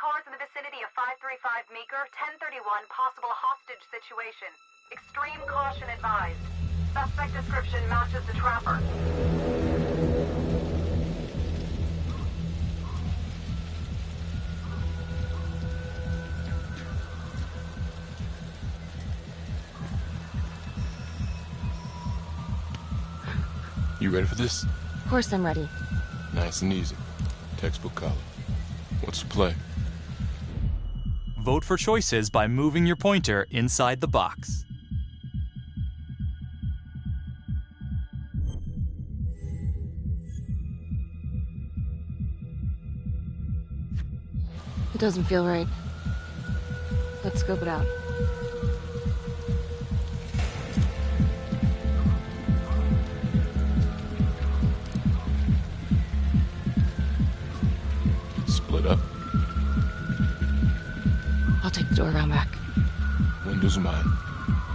Cars in the vicinity of 535 Meeker, 1031, possible hostage situation. Extreme caution advised. Suspect description matches the trapper. You ready for this? Of course I'm ready. Nice and easy. Textbook color. What's the play? Vote for choices by moving your pointer inside the box. It doesn't feel right. Let's scope it out. Split up. I'll take the door around back. Windows mine.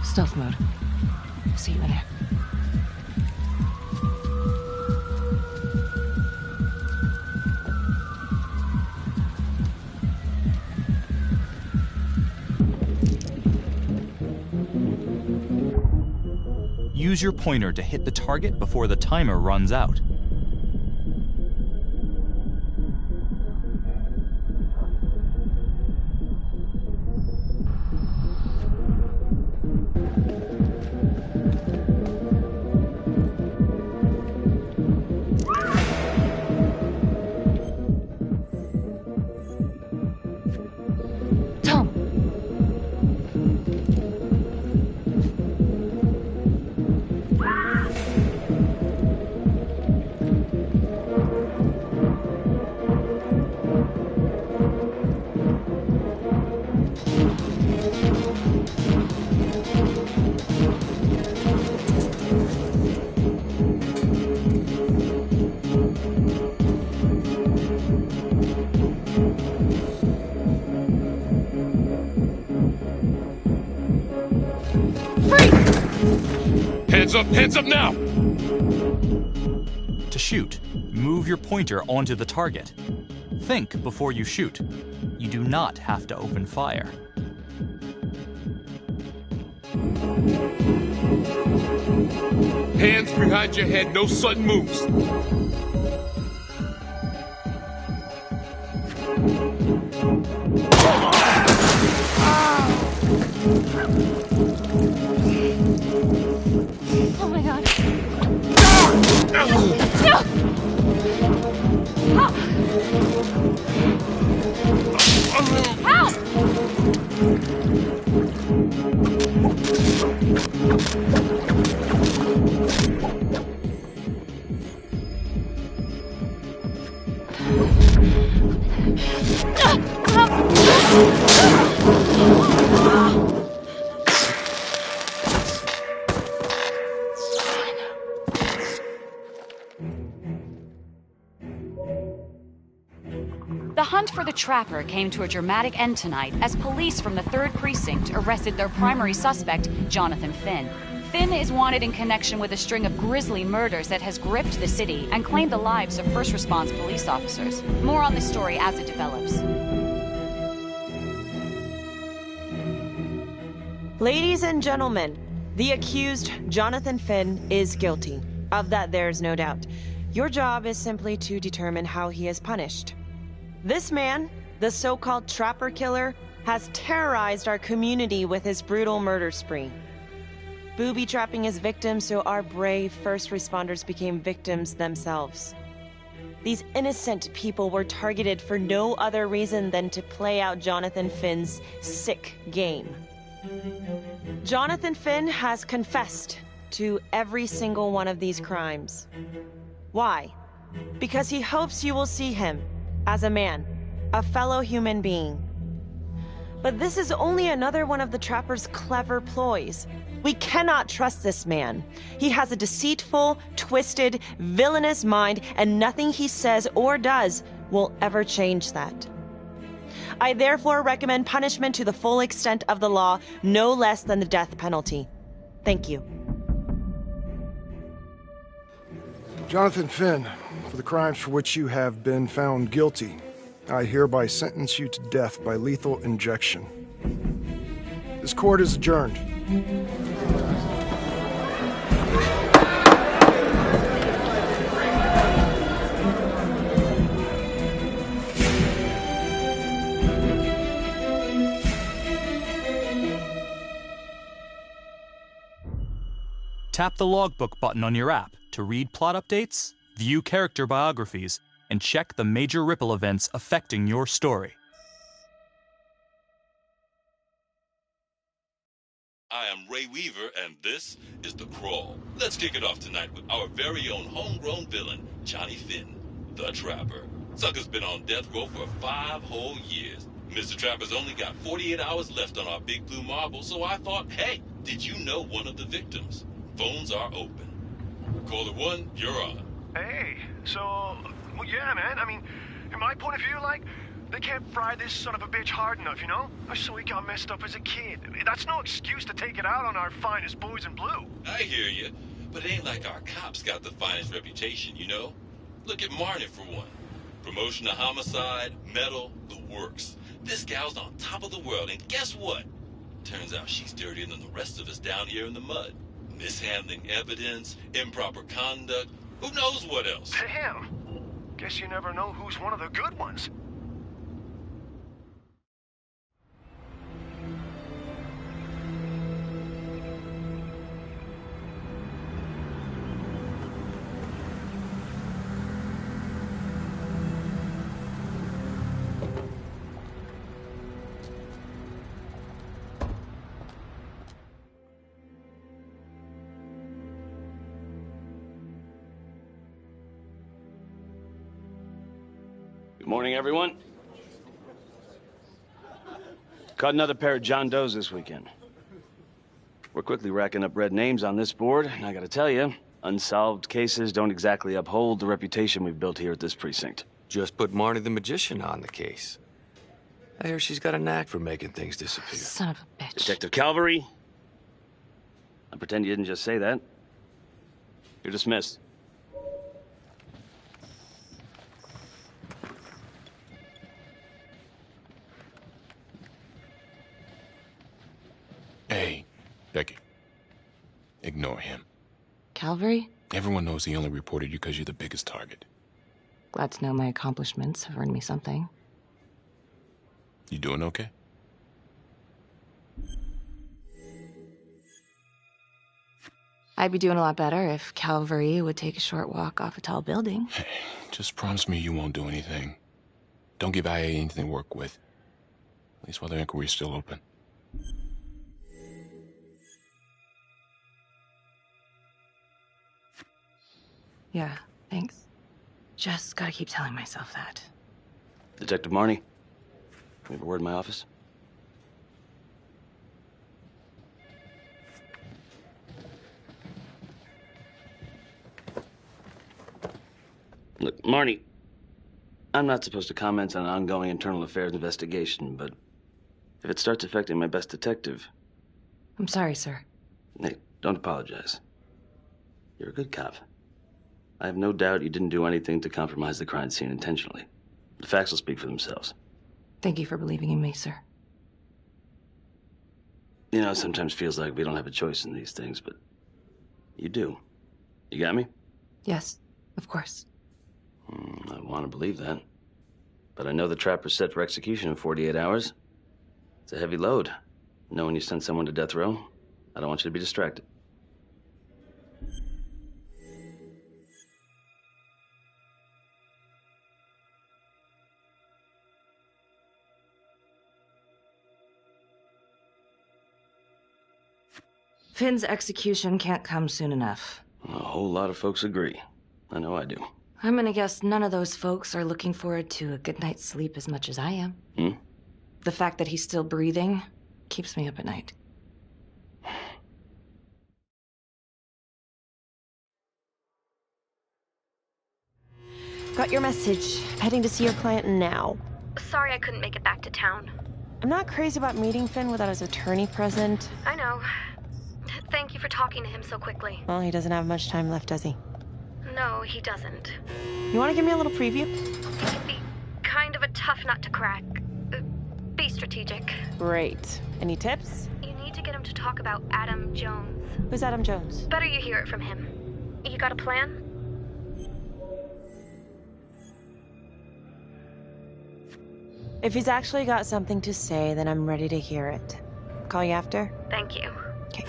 Stealth mode. See you in there. Use your pointer to hit the target before the timer runs out. Hands up now! To shoot, move your pointer onto the target. Think before you shoot. You do not have to open fire. Hands behind your head, no sudden moves. Oh my god. Help! The hunt for the Trapper came to a dramatic end tonight as police from the 3rd Precinct arrested their primary suspect, Jonathan Finn. Finn is wanted in connection with a string of grisly murders that has gripped the city and claimed the lives of first response police officers. More on this story as it develops. Ladies and gentlemen, the accused, Jonathan Finn, is guilty. Of that there's no doubt. Your job is simply to determine how he is punished. This man, the so-called Trapper Killer, has terrorized our community with his brutal murder spree. Booby-trapping his victims so our brave first responders became victims themselves. These innocent people were targeted for no other reason than to play out Jonathan Finn's sick game. Jonathan Finn has confessed to every single one of these crimes. Why? Because he hopes you will see him as a man, a fellow human being. But this is only another one of the Trapper's clever ploys. We cannot trust this man. He has a deceitful, twisted, villainous mind, and nothing he says or does will ever change that. I therefore recommend punishment to the full extent of the law, no less than the death penalty. Thank you. Jonathan Finn, for the crimes for which you have been found guilty, I hereby sentence you to death by lethal injection. This court is adjourned. Tap the logbook button on your app to read plot updates, view character biographies, and check the major ripple events affecting your story. I am Ray Weaver, and this is The Crawl. Let's kick it off tonight with our very own homegrown villain, Johnny Finn, the Trapper. Sucker's been on death row for 5 whole years. Mr. Trapper's only got 48 hours left on our big blue marble, so I thought, hey, did you know one of the victims? Phones are open. Caller 1, you're on. Hey, so, well, yeah, man, I mean, in my point of view, like, they can't fry this son of a bitch hard enough, you know? So he got messed up as a kid. That's no excuse to take it out on our finest boys in blue. I hear you, but it ain't like our cops got the finest reputation, you know? Look at Marnie, for one. Promotion to homicide, medal, the works. This gal's on top of the world, and guess what? Turns out she's dirtier than the rest of us down here in the mud. Mishandling evidence, improper conduct, who knows what else? Damn. Guess you never know who's one of the good ones. Good morning, everyone. Caught another pair of John Does this weekend. We're quickly racking up red names on this board, and I gotta tell you, unsolved cases don't exactly uphold the reputation we've built here at this precinct. Just put Marnie the Magician on the case. I hear she's got a knack for making things disappear. Son of a bitch. Detective Calvary, I pretend you didn't just say that. You're dismissed. Hey, Becky. Ignore him. Calvary? Everyone knows he only reported you because you're the biggest target. Glad to know my accomplishments have earned me something. You doing okay? I'd be doing a lot better if Calvary would take a short walk off a tall building. Hey, just promise me you won't do anything. Don't give IA anything to work with. At least while the inquiry's still open. Yeah, thanks. Just gotta keep telling myself that. Detective Marnie, we have a word in my office. Look, Marnie, I'm not supposed to comment on an ongoing internal affairs investigation, but if it starts affecting my best detective... I'm sorry, sir. Hey, don't apologize. You're a good cop. I have no doubt you didn't do anything to compromise the crime scene intentionally. The facts will speak for themselves. Thank you for believing in me, sir. You know, it sometimes feels like we don't have a choice in these things, but you do. You got me? Yes, of course. I want to believe that. But I know the Trapper's set for execution in 48 hours. It's a heavy load. Knowing you send someone to death row, I don't want you to be distracted. Finn's execution can't come soon enough. A whole lot of folks agree. I know I do. I'm gonna guess none of those folks are looking forward to a good night's sleep as much as I am. The fact that he's still breathing keeps me up at night. Got your message. Heading to see your client now. Sorry I couldn't make it back to town. I'm not crazy about meeting Finn without his attorney present. I know. Thank you for talking to him so quickly. Well, he doesn't have much time left, does he? No, he doesn't. You want to give me a little preview? It can be kind of a tough nut to crack. Be strategic. Great. Any tips? You need to get him to talk about Adam Jones. Who's Adam Jones? Better you hear it from him. You got a plan? If he's actually got something to say, then I'm ready to hear it. Call you after? Thank you. Okay.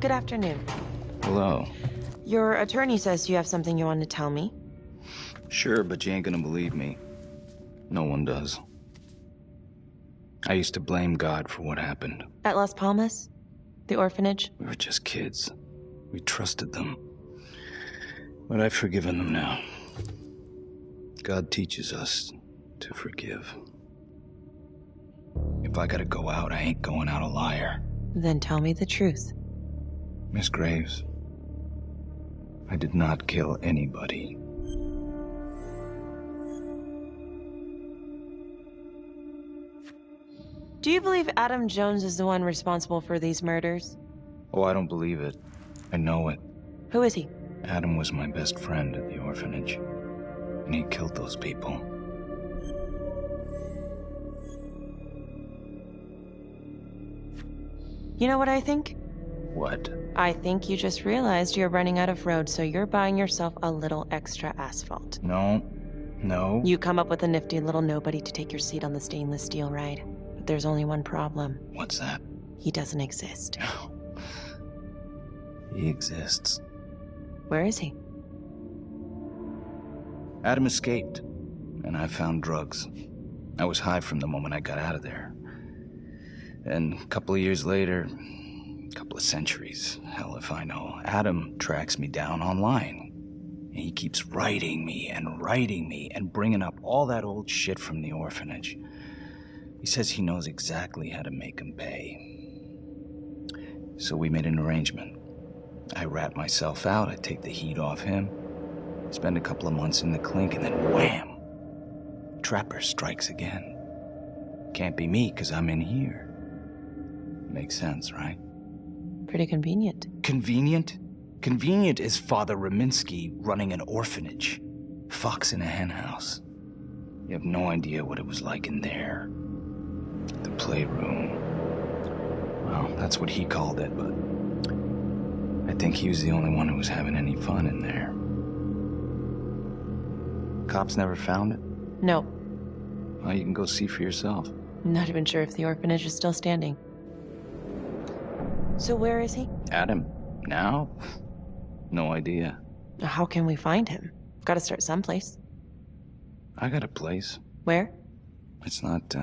Good afternoon. Hello. Your attorney says you have something you want to tell me. Sure, but you ain't gonna believe me. No one does. I used to blame God for what happened. At Las Palmas? The orphanage? We were just kids. We trusted them. But I've forgiven them now. God teaches us to forgive. If I gotta go out, I ain't going out a liar. Then tell me the truth. Miss Graves, I did not kill anybody. Do you believe Adam Jones is the one responsible for these murders? Oh, I don't believe it. I know it. Who is he? Adam was my best friend at the orphanage, and he killed those people. You know what I think? What? I think you just realized you're running out of road, so you're buying yourself a little extra asphalt. No. You come up with a nifty little nobody to take your seat on the stainless steel ride. But there's only one problem. What's that? He doesn't exist. He exists. Where is he? Adam escaped, and I found drugs. I was high from the moment I got out of there. And a couple of years later, a couple of centuries, hell if I know, Adam tracks me down online. And he keeps writing me and bringing up all that old shit from the orphanage. He says he knows exactly how to make him pay. So we made an arrangement. I rat myself out, I take the heat off him, spend a couple of months in the clink, and then wham! Trapper strikes again. Can't be me, 'cause I'm in here. Makes sense, right? Pretty convenient. Convenient? Convenient is Father Raminsky running an orphanage. Fox in a henhouse. You have no idea what it was like in there. The playroom. Well, that's what he called it, but I think he was the only one who was having any fun in there. Cops never found it? No. Well, you can go see for yourself. Not even sure if the orphanage is still standing. So where is he? Adam? Now? No idea. How can we find him? Gotta start someplace. I got a place. Where? It's not,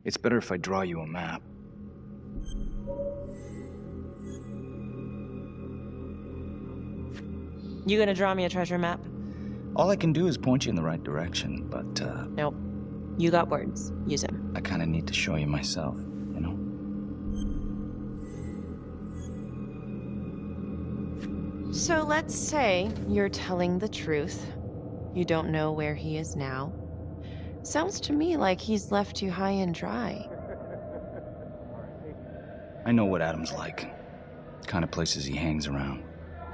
It's better if I draw you a map. You gonna draw me a treasure map? All I can do is point you in the right direction, but, Nope. You got words. Use them. I kinda need to show you myself, you know? So let's say you're telling the truth. You don't know where he is now. Sounds to me like he's left you high and dry. I know what Adam's like. The kind of places he hangs around.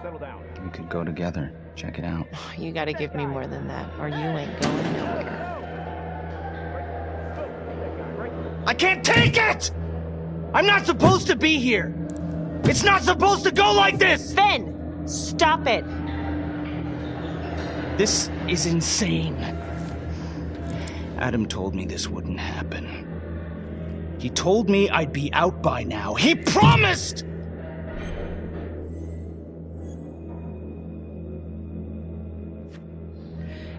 Settle down. We could go together. Check it out. You gotta give me more than that, or you ain't going nowhere. I can't take it! I'm not supposed to be here! It's not supposed to go like this! Finn! Stop it! This is insane. Adam told me this wouldn't happen. He told me I'd be out by now. He promised!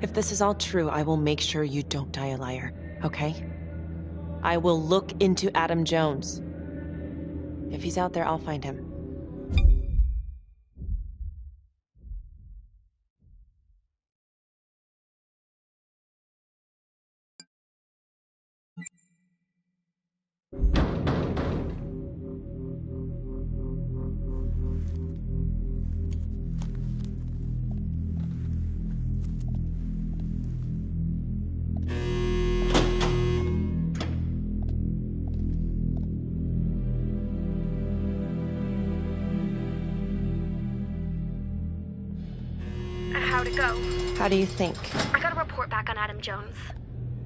If this is all true, I will make sure you don't die a liar, okay? I will look into Adam Jones. If he's out there, I'll find him. How'd it go? How do you think? I got a report back on Adam Jones.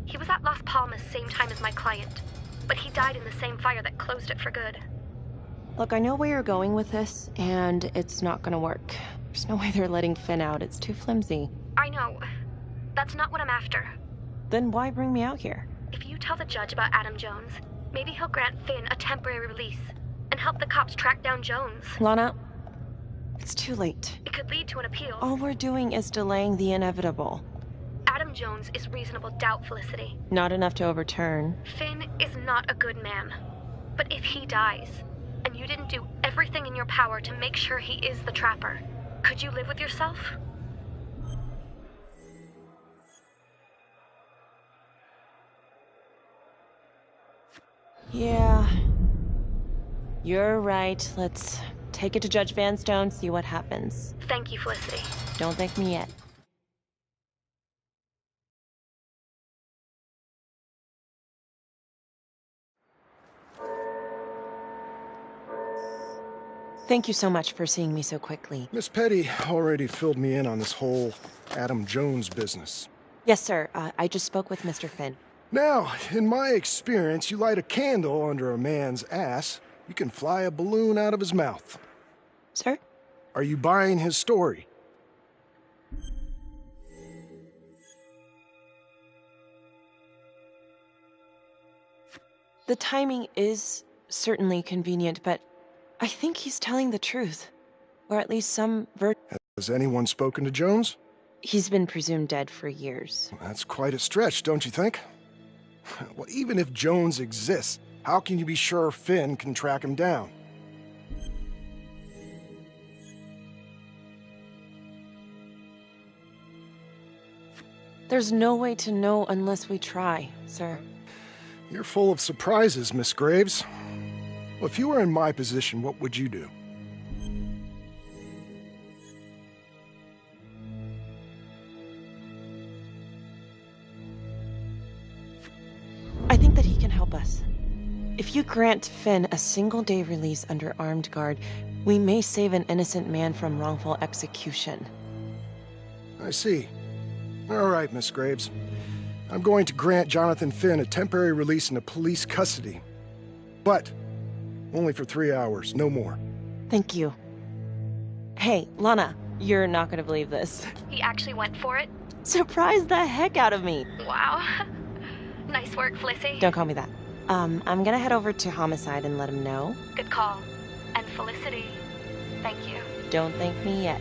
He was at Las Palmas same time as my client, but he died in the same fire that closed it for good. Look, I know where you're going with this, and it's not gonna work. There's no way they're letting Finn out. It's too flimsy. I know. That's not what I'm after. Then why bring me out here? If you tell the judge about Adam Jones, maybe he'll grant Finn a temporary release and help the cops track down Jones. Lana, it's too late. It could lead to an appeal. All we're doing is delaying the inevitable. Adam Jones is reasonable doubt, Felicity. Not enough to overturn. Finn is not a good man. But if he dies, and you didn't do everything in your power to make sure he is the trapper, could you live with yourself? Yeah. You're right. Let's take it to Judge Vanstone, see what happens. Thank you, Felicity. Don't thank me yet. Thank you so much for seeing me so quickly. Miss Petty already filled me in on this whole Adam Jones business. Yes, sir. I just spoke with Mr. Finn. Now, in my experience, you light a candle under a man's ass, you can fly a balloon out of his mouth. Sir? Are you buying his story? The timing is certainly convenient, but I think he's telling the truth. Or at least some Has anyone spoken to Jones? He's been presumed dead for years. That's quite a stretch, don't you think? Well, even if Jones exists, how can you be sure Finn can track him down? There's no way to know unless we try, sir. You're full of surprises, Miss Graves. Well, if you were in my position, what would you do? I think that he can help us. If you grant Finn a single-day release under armed guard, we may save an innocent man from wrongful execution. I see. All right, Miss Graves. I'm going to grant Jonathan Finn a temporary release into police custody. But only for 3 hours, no more. Thank you. Hey, Lana, you're not gonna believe this. He actually went for it? Surprised the heck out of me. Wow. Nice work, Felicity. Don't call me that. I'm gonna head over to Homicide and let him know. Good call. And Felicity, thank you. Don't thank me yet.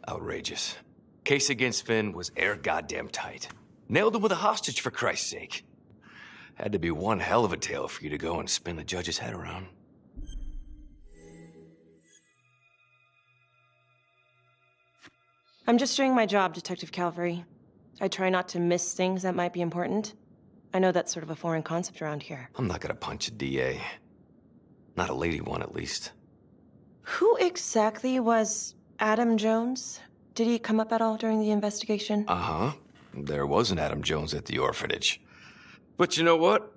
Outrageous. Case against Finn was air goddamn tight. Nailed him with a hostage, for Christ's sake. Had to be one hell of a tale for you to go and spin the judge's head around. I'm just doing my job, Detective Calvary. I try not to miss things that might be important. I know that's sort of a foreign concept around here. I'm not gonna punch a DA. Not a lady one, at least. Who exactly was Adam Jones? Did he come up at all during the investigation? Uh-huh. There was an Adam Jones at the orphanage. But you know what?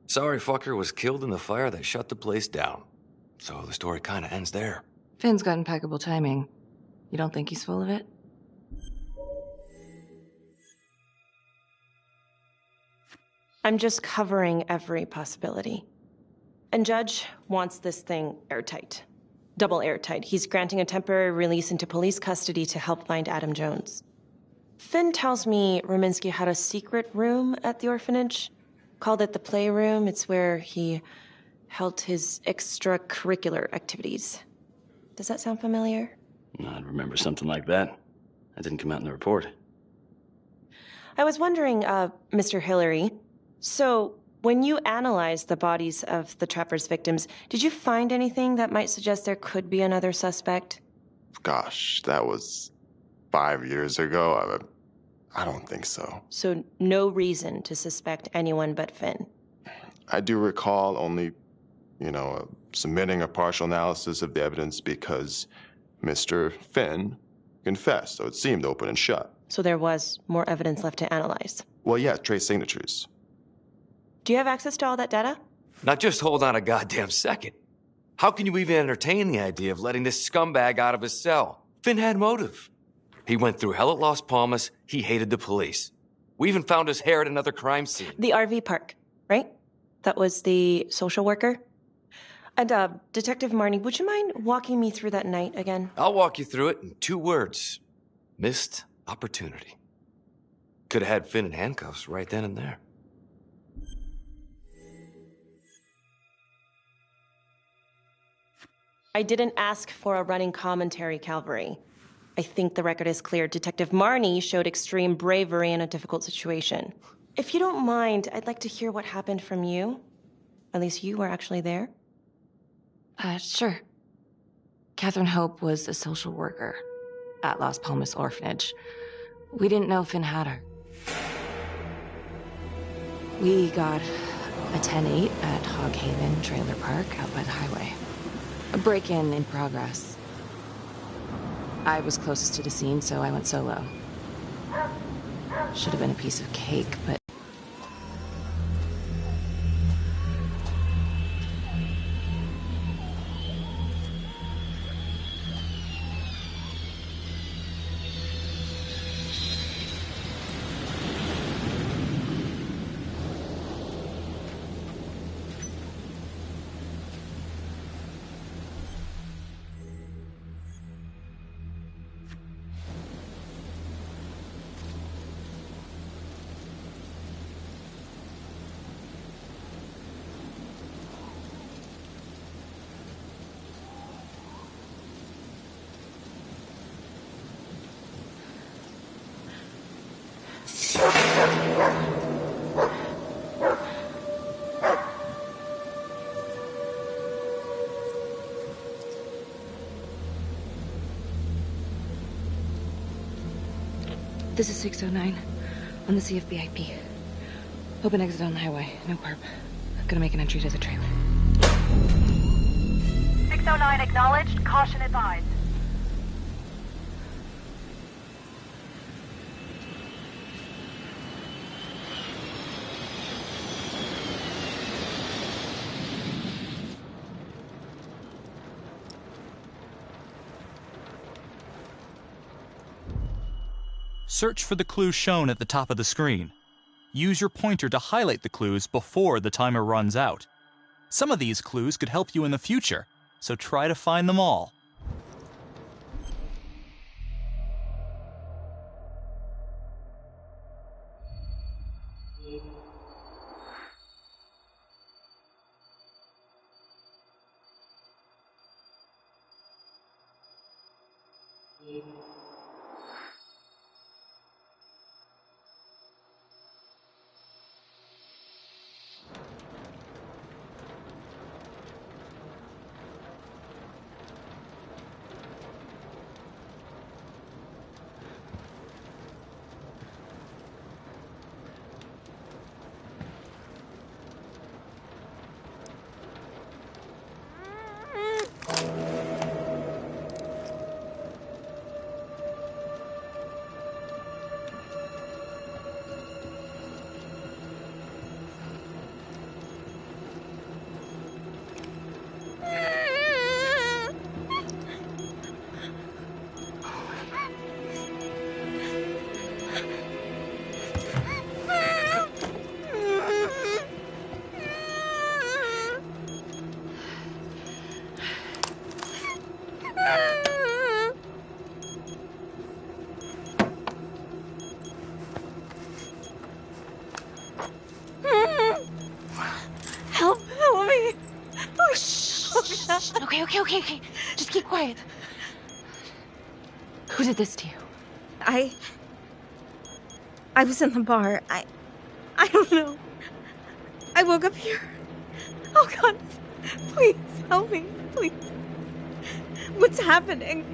Sorry fucker was killed in the fire that shut the place down. So the story kinda ends there. Finn's got impeccable timing. You don't think he's full of it? I'm just covering every possibility. And Judge wants this thing airtight. double airtight. He's granting a temporary release into police custody to help find Adam Jones. Finn tells me Rominsky had a secret room at the orphanage. Called it the playroom. It's where he held his extracurricular activities. Does that sound familiar? I'd remember something like that. That didn't come out in the report. I was wondering, Mr. Hillary, so when you analyzed the bodies of the Trapper's victims, did you find anything that might suggest there could be another suspect? Gosh, that was 5 years ago. I don't think so. So no reason to suspect anyone but Finn? I do recall only, submitting a partial analysis of the evidence because Mr. Finn confessed, so it seemed open and shut. So there was more evidence left to analyze? Well, yeah, trace signatures. Do you have access to all that data? Now just hold on a goddamn second. How can you even entertain the idea of letting this scumbag out of his cell? Finn had motive. He went through hell at Las Palmas. He hated the police. We even found his hair at another crime scene. The RV park, right? That was the social worker? And, Detective Marnie, would you mind walking me through that night again? I'll walk you through it in 2 words. Missed opportunity. Could have had Finn in handcuffs right then and there. I didn't ask for a running commentary, Calvary. I think the record is clear. Detective Marnie showed extreme bravery in a difficult situation. If you don't mind, I'd like to hear what happened from you. At least you were actually there. Sure. Catherine Hope was a social worker at Las Palmas Orphanage. We didn't know Finn had her. We got a 10-8 at Hog Haven Trailer Park out by the highway. A break-in in progress. I was closest to the scene, so I went solo. Should have been a piece of cake, but... This is 609 on the CFBIP. Open exit on the highway. No perp. Gonna make an entry to the trailer. 609 acknowledged. Caution advised. Search for the clues shown at the top of the screen. Use your pointer to highlight the clues before the timer runs out. Some of these clues could help you in the future, so try to find them all. shh. Okay. Just keep quiet. Who did this to you? I was in the bar. I don't know. I woke up here. Oh God, please help me, please. What's happening?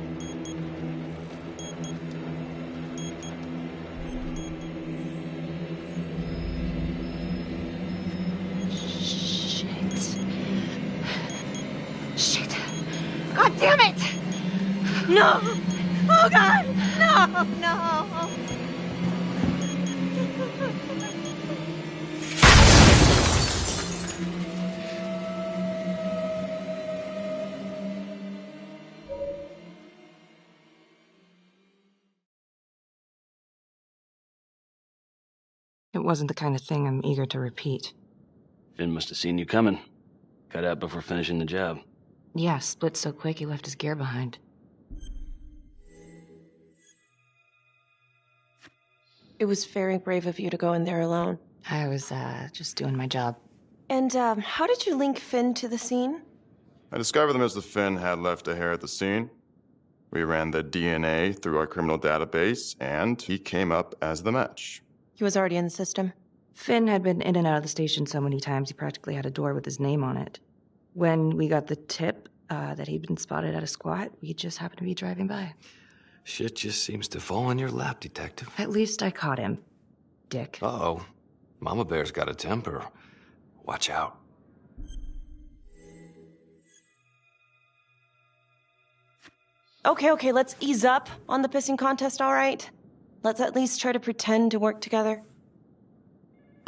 Shit. God damn it! No! Oh God! No! It wasn't the kind of thing I'm eager to repeat. Finn must have seen you coming. Cut out before finishing the job. Yeah, split so quick he left his gear behind. It was very brave of you to go in there alone. I was, just doing my job. And, how did you link Finn to the scene? I discovered that Mr. Finn had left a hair at the scene. We ran the DNA through our criminal database, and he came up as the match. He was already in the system. Finn had been in and out of the station so many times he practically had a door with his name on it. When we got the tip that he'd been spotted at a squat, we just happened to be driving by. Shit just seems to fall in your lap, Detective. At least I caught him, Dick. Uh-oh. Mama Bear's got a temper. Watch out. Okay, let's ease up on the pissing contest, all right? Let's at least try to pretend to work together.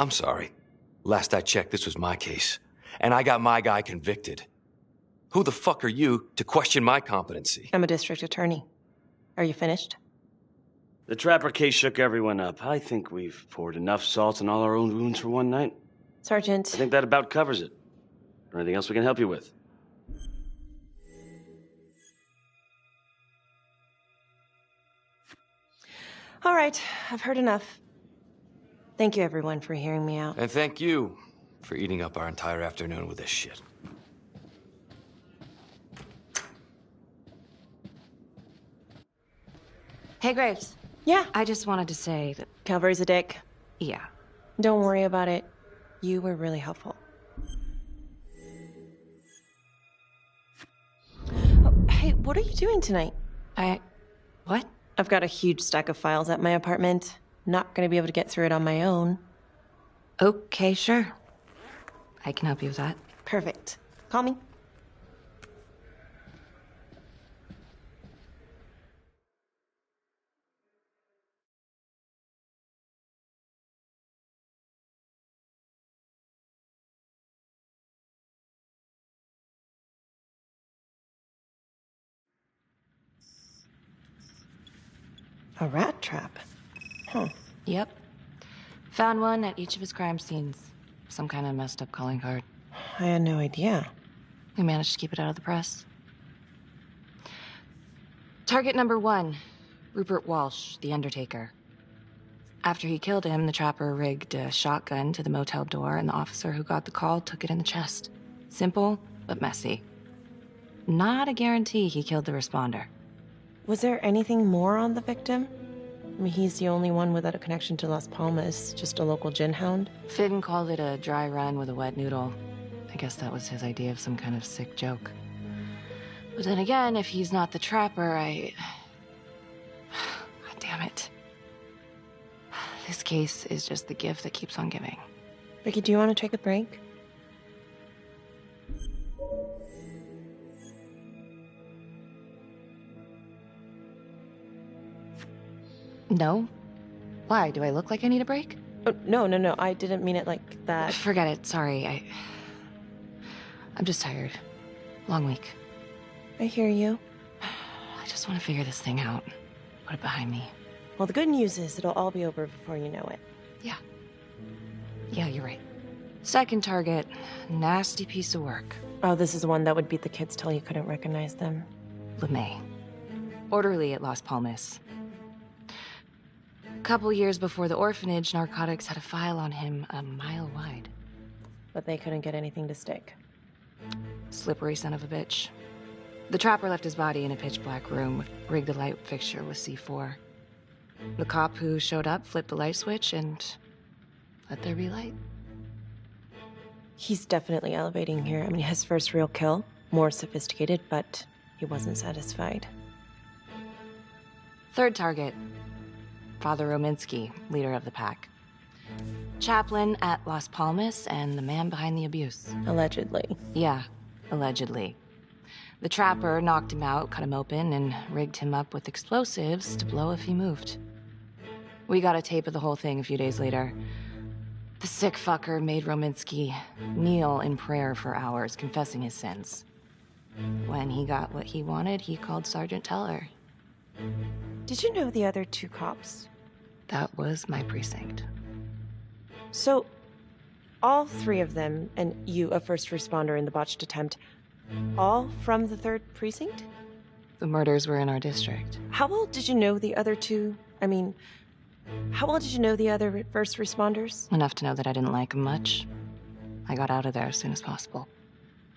I'm sorry. Last I checked, this was my case. And I got my guy convicted. Who the fuck are you to question my competency? I'm a district attorney. Are you finished? The Trapper case shook everyone up. I think we've poured enough salt on all our own wounds for one night. Sergeant. I think that about covers it. Or anything else we can help you with? All right, I've heard enough. Thank you, everyone, for hearing me out. And thank you for eating up our entire afternoon with this shit. Hey, Graves. Yeah? I just wanted to say that... Calvary's a dick. Yeah. Don't worry about it. You were really helpful. Oh, hey, what are you doing tonight? What? I've got a huge stack of files at my apartment. Not gonna be able to get through it on my own. Okay, sure. I can help you with that. Perfect. Call me. A rat trap? Huh. Yep. Found one at each of his crime scenes. Some kind of messed up calling card. I had no idea. We managed to keep it out of the press. Target number 1, Rupert Walsh, the Undertaker. After he killed him, the trapper rigged a shotgun to the motel door, and the officer who got the call took it in the chest. Simple, but messy. Not a guarantee he killed the responder. Was there anything more on the victim? I mean, he's the only one without a connection to Las Palmas, just a local gin hound. Finn called it a dry run with a wet noodle. I guess that was his idea of some kind of sick joke. But then again, if he's not the trapper, God damn it. This case is just the gift that keeps on giving. Ricky, do you want to take a break? No? Why? Do I look like I need a break? Oh, no. I didn't mean it like that. Forget it. Sorry. I'm just tired. Long week. I hear you. I just want to figure this thing out. Put it behind me. Well, the good news is it'll all be over before you know it. Yeah, you're right. Second target. Nasty piece of work. Oh, this is the one that would beat the kids till you couldn't recognize them. LeMay. Orderly at Las Palmas. A couple years before the orphanage, narcotics had a file on him a mile wide. But they couldn't get anything to stick. Slippery son of a bitch. The trapper left his body in a pitch-black room, rigged the light fixture with C4. The cop who showed up flipped the light switch and let there be light. He's definitely elevating here. I mean, his first real kill, more sophisticated, but he wasn't satisfied. Third target, Father Rominsky, leader of the pack. Chaplain at Las Palmas and the man behind the abuse. Allegedly. Yeah, allegedly. The trapper knocked him out, cut him open, and rigged him up with explosives to blow if he moved. We got a tape of the whole thing a few days later. The sick fucker made Rominsky kneel in prayer for hours, confessing his sins. When he got what he wanted, he called Sergeant Teller. Did you know the other two cops? That was my precinct. So, all three of them, and you, a first responder in the botched attempt, all from the 3rd precinct? The murders were in our district. How well did you know the other two? I mean, how well did you know the other first responders? Enough to know that I didn't like them much. I got out of there as soon as possible.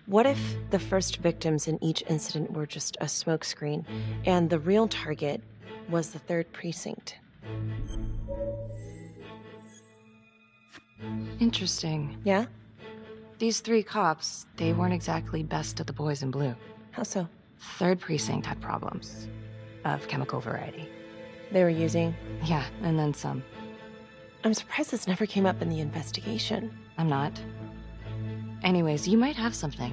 What if the first victims in each incident were just a smokescreen, and the real target was the 3rd precinct? Interesting. Yeah? These 3 cops, they weren't exactly best of the boys in blue. How so? 3rd precinct had problems. Of chemical variety. They were using? Yeah, and then some. I'm surprised this never came up in the investigation. I'm not. Anyways, you might have something.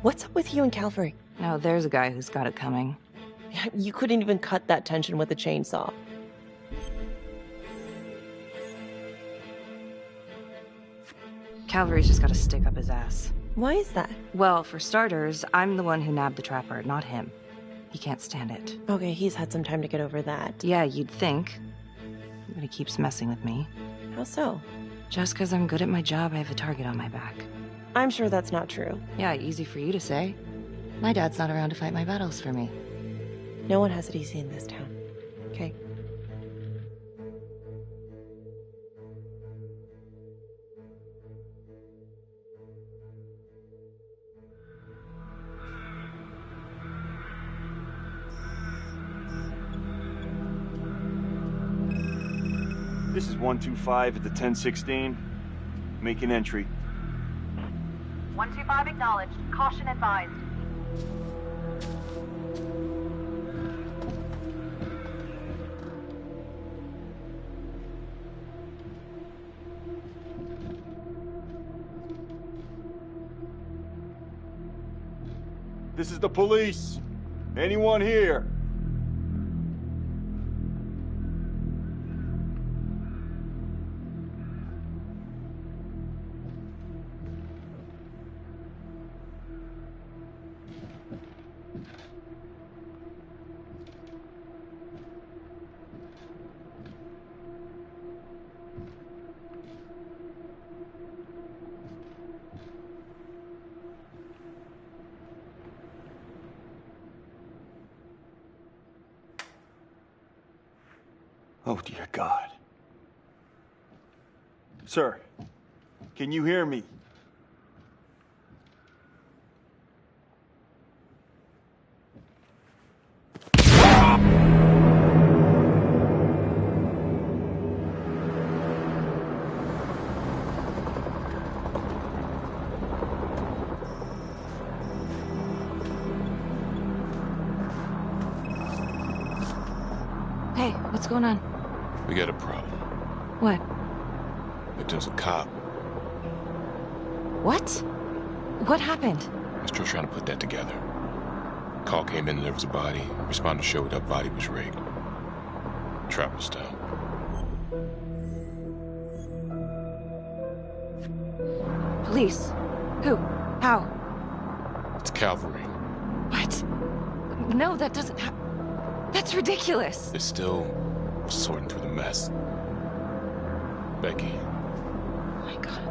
What's up with you and Calvary? No, there's a guy who's got it coming. You couldn't even cut that tension with a chainsaw. Calvary's just gotta stick up his ass. Why is that? Well, for starters, I'm the one who nabbed the trapper, not him. He can't stand it. Okay, he's had some time to get over that. Yeah, you'd think. But he keeps messing with me. How so? Just because I'm good at my job, I have a target on my back. I'm sure that's not true. Yeah, easy for you to say. My dad's not around to fight my battles for me. No one has it easy in this town. Okay? This is 125 at the 1016. Make an entry. 125 acknowledged. Caution advised. This is the police. Anyone here? Oh, dear God. Sir, can you hear me? Hey, what's going on? We got a problem. What? Victim's a cop. What? What happened? We're still trying to put that together. Call came in and there was a body. Responder showed up, body was rigged. Trap was down. Police? Who? How? It's cavalry. What? No, that doesn't That's ridiculous. They're still sorting through the mess. Becky. Oh my God.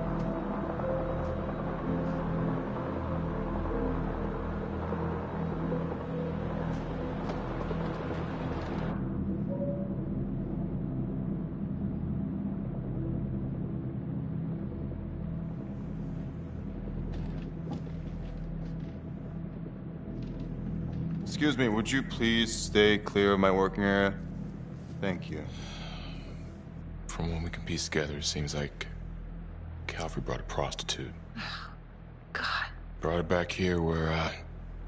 Excuse me, would you please stay clear of my working area? Thank you. From what we can piece together, it seems like Calvary brought a prostitute. God. Brought her back here where,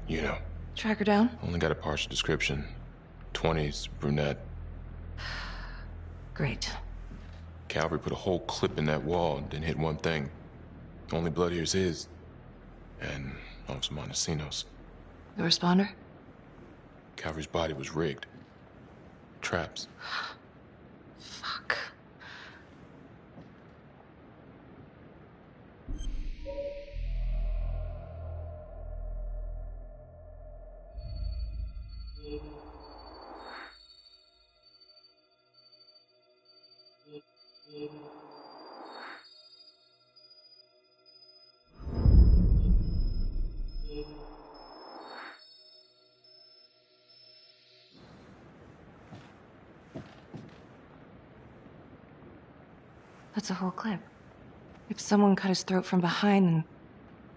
you know. Track her down? Only got a partial description. 20s, brunette. Great. Calvary put a whole clip in that wall and didn't hit one thing. Only blood here's his. And also Montesinos. The responder? Calvary's body was rigged. Traps. Fuck. That's a whole clip. If someone cut his throat from behind, then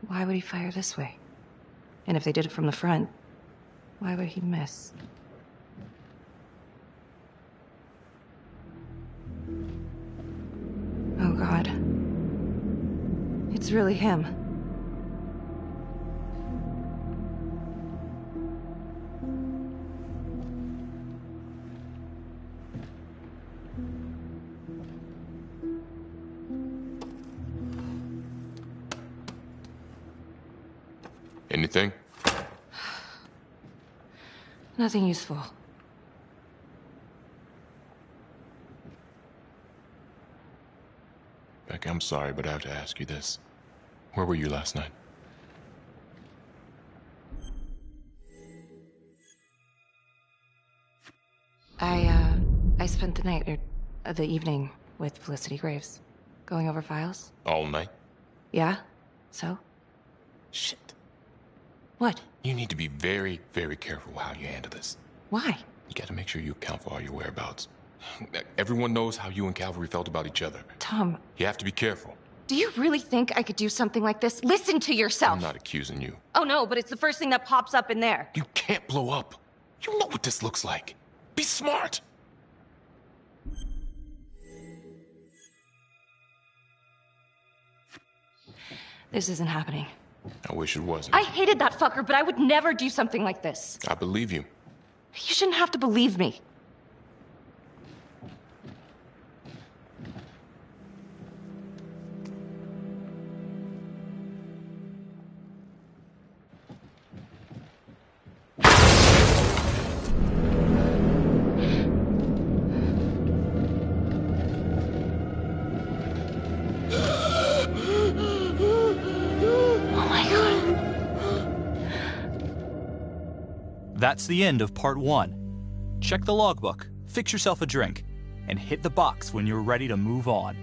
why would he fire this way? And if they did it from the front, why would he miss? Oh, God. It's really him. Anything? Nothing useful. Becky, I'm sorry, but I have to ask you this. Where were you last night? I spent the night, or the evening, with Felicity Graves. Going over files. All night? Yeah? So? Shit. What? You need to be very, very careful how you handle this. Why? You gotta make sure you account for all your whereabouts. Everyone knows how you and Calvary felt about each other. Tom. You have to be careful. Do you really think I could do something like this? Listen to yourself! I'm not accusing you. Oh no, but it's the first thing that pops up in there. You can't blow up. You know what this looks like. Be smart! This isn't happening. I wish it wasn't. I hated that fucker, but I would never do something like this. I believe you. You shouldn't have to believe me. That's the end of part 1. Check the logbook, fix yourself a drink, and hit the box when you're ready to move on.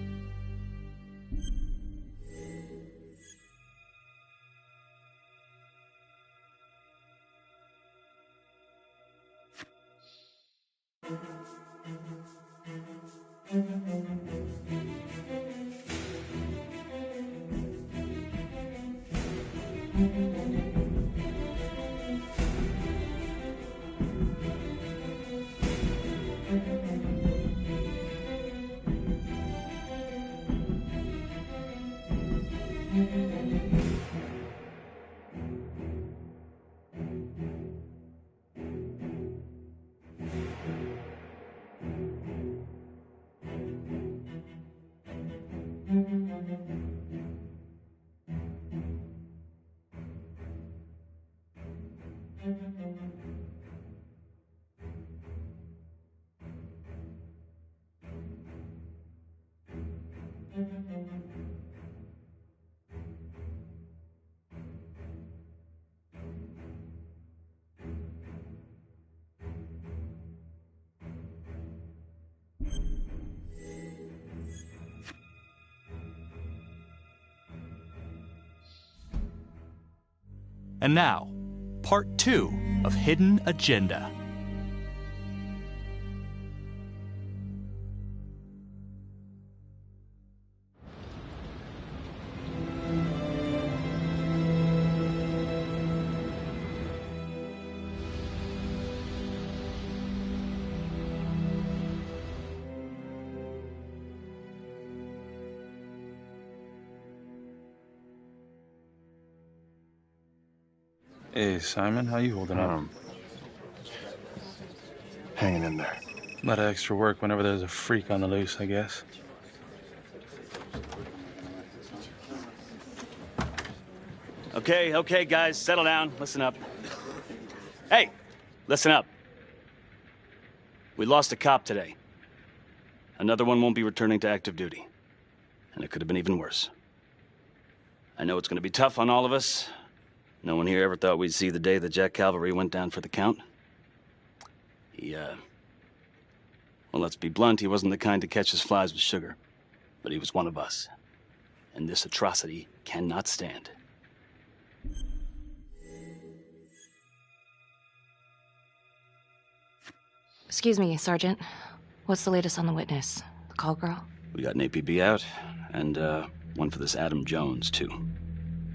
And now, part 2 of Hidden Agenda. Hey, Simon, how you holding up? Hanging in there. A lot of extra work whenever there's a freak on the loose, I guess. Okay, guys, settle down. Listen up. Hey, listen up. We lost a cop today. Another one won't be returning to active duty. And it could have been even worse. I know it's going to be tough on all of us. No one here ever thought we'd see the day that Jack Calvary went down for the count. Well, let's be blunt, he wasn't the kind to catch his flies with sugar. But he was one of us. And this atrocity cannot stand. Excuse me, Sergeant. What's the latest on the witness? The call girl? We got an APB out, and one for this Adam Jones, too.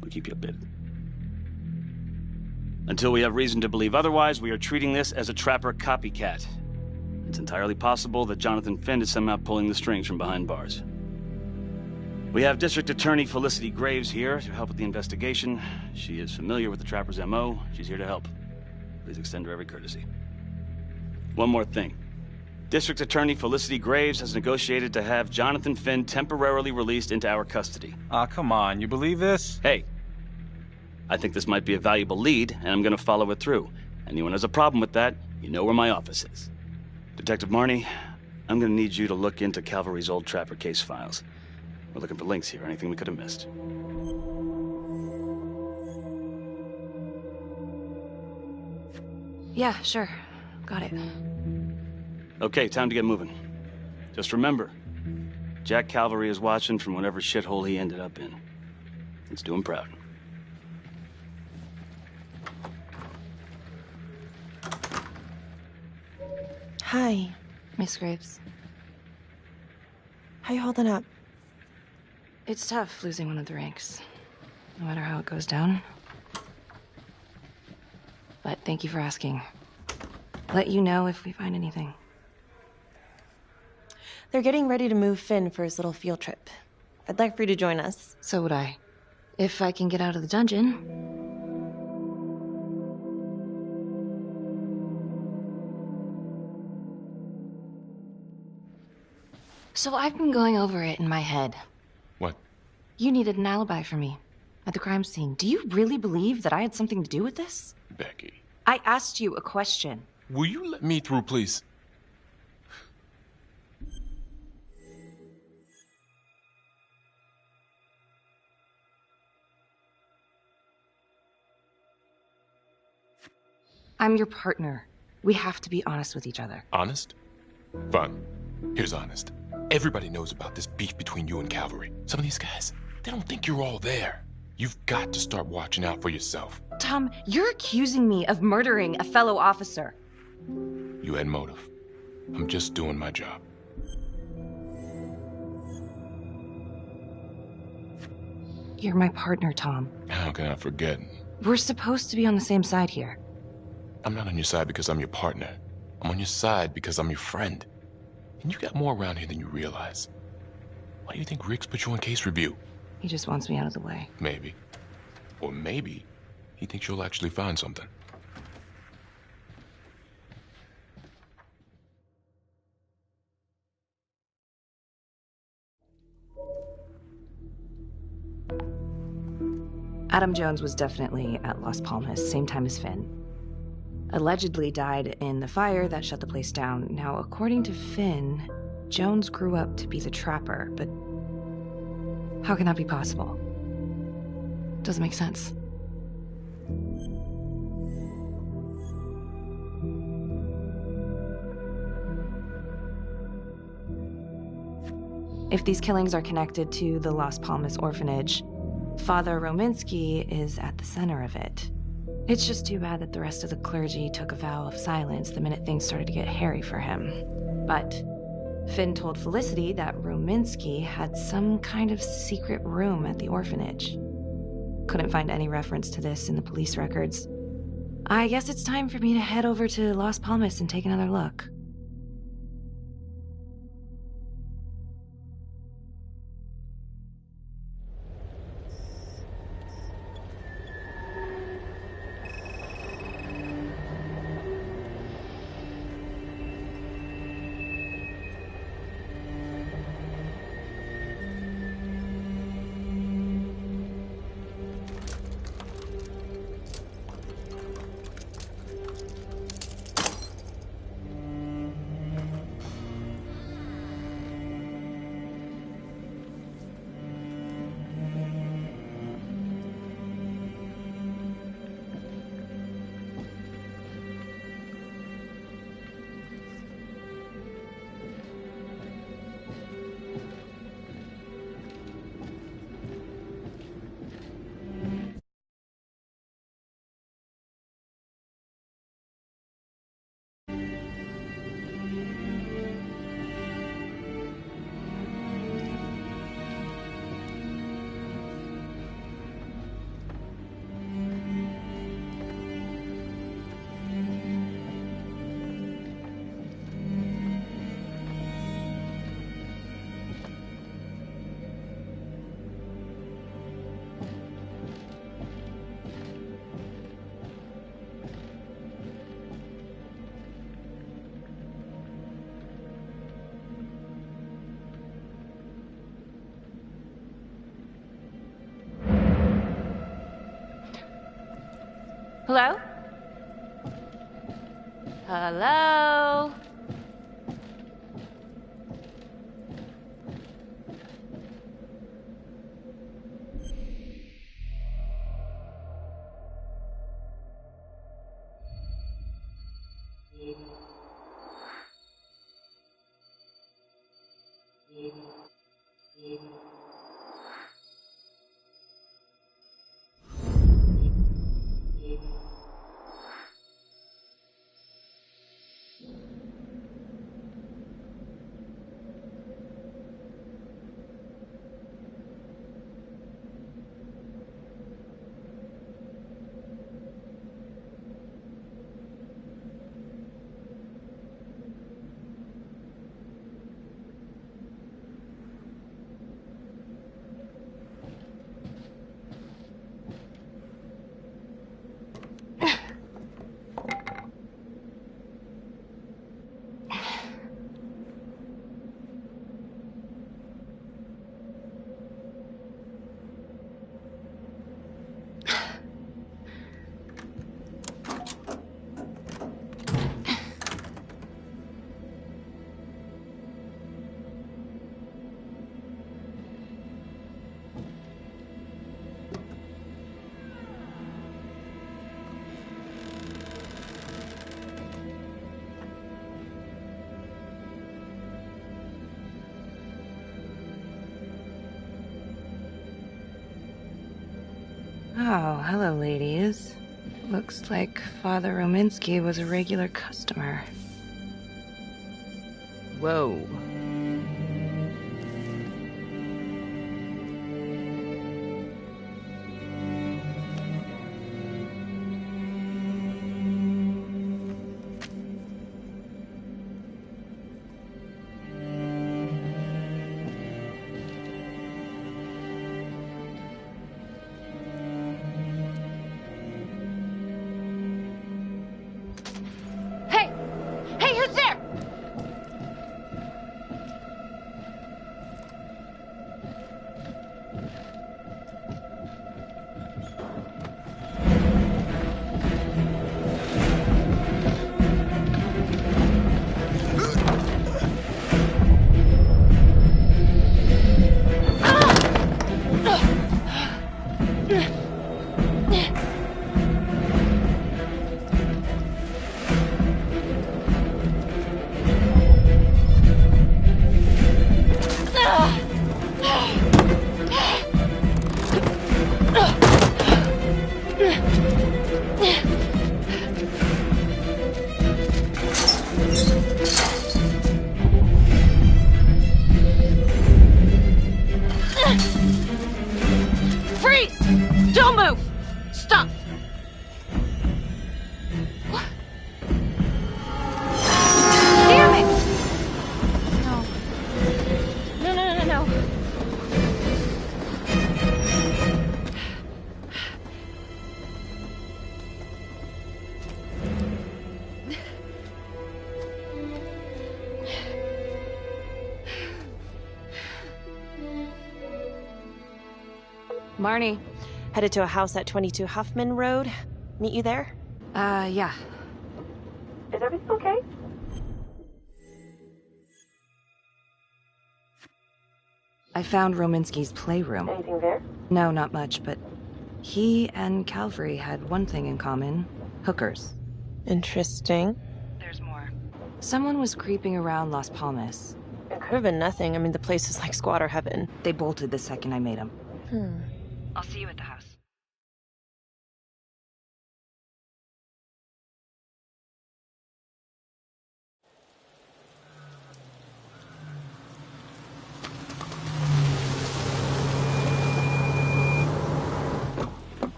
We'll keep you updated. Until we have reason to believe otherwise, we are treating this as a Trapper copycat. It's entirely possible that Jonathan Finn is somehow pulling the strings from behind bars. We have District Attorney Felicity Graves here to help with the investigation. She is familiar with the Trapper's MO. She's here to help. Please extend her every courtesy. One more thing. District Attorney Felicity Graves has negotiated to have Jonathan Finn temporarily released into our custody. Ah, come on. You believe this? Hey, I think this might be a valuable lead, and I'm going to follow it through. Anyone has a problem with that, you know where my office is. Detective Marney, I'm going to need you to look into Calvary's old Trapper case files. We're looking for links here, anything we could have missed. Yeah, sure. Got it. Okay, time to get moving. Just remember, Jack Calvary is watching from whatever shithole he ended up in. Let's do him proud. Hi. Miss Graves. How you holding up? It's tough losing one of the ranks, no matter how it goes down. But thank you for asking. Let you know if we find anything. They're getting ready to move Finn for his little field trip. I'd like for you to join us. So would I. If I can get out of the dungeon. So I've been going over it in my head. What? You needed an alibi for me at the crime scene. Do you really believe that I had something to do with this? Becky. I asked you a question. Will you let me through, please? I'm your partner. We have to be honest with each other. Honest? Fine. Here's honest. Everybody knows about this beef between you and Calvary. Some of these guys, they don't think you're all there. You've got to start watching out for yourself. Tom, you're accusing me of murdering a fellow officer. You had motive. I'm just doing my job. You're my partner, Tom. How can I forget? We're supposed to be on the same side here. I'm not on your side because I'm your partner. I'm on your side because I'm your friend. And you got more around here than you realize. Why do you think Riggs put you on case review? He just wants me out of the way. Maybe. Or maybe he thinks you'll actually find something. Adam Jones was definitely at Las Palmas, same time as Finn. Allegedly died in the fire that shut the place down. Now, according to Finn, Jones grew up to be the Trapper, but how can that be possible? Doesn't make sense. If these killings are connected to the Las Palmas orphanage, Father Rominsky is at the center of it. It's just too bad that the rest of the clergy took a vow of silence the minute things started to get hairy for him. But Finn told Felicity that Rominsky had some kind of secret room at the orphanage. Couldn't find any reference to this in the police records. I guess it's time for me to head over to Las Palmas and take another look. Hello? Hello? Oh, hello, ladies. Looks like Father Rominsky was a regular customer. Whoa. Hey! Hey, who's there? Freeze! Don't move! Stop! Damn it! No. No, no, no, no. Marnie, headed to a house at 22 Huffman Road. Meet you there? Yeah. Is everything okay? I found Rominsky's playroom. Anything there? No, not much, but he and Calvary had one thing in common. Hookers. Interesting. There's more. Someone was creeping around Las Palmas. It could have been nothing. I mean, the place is like squatter heaven. They bolted the second I made them. Hmm. I'll see you at the house.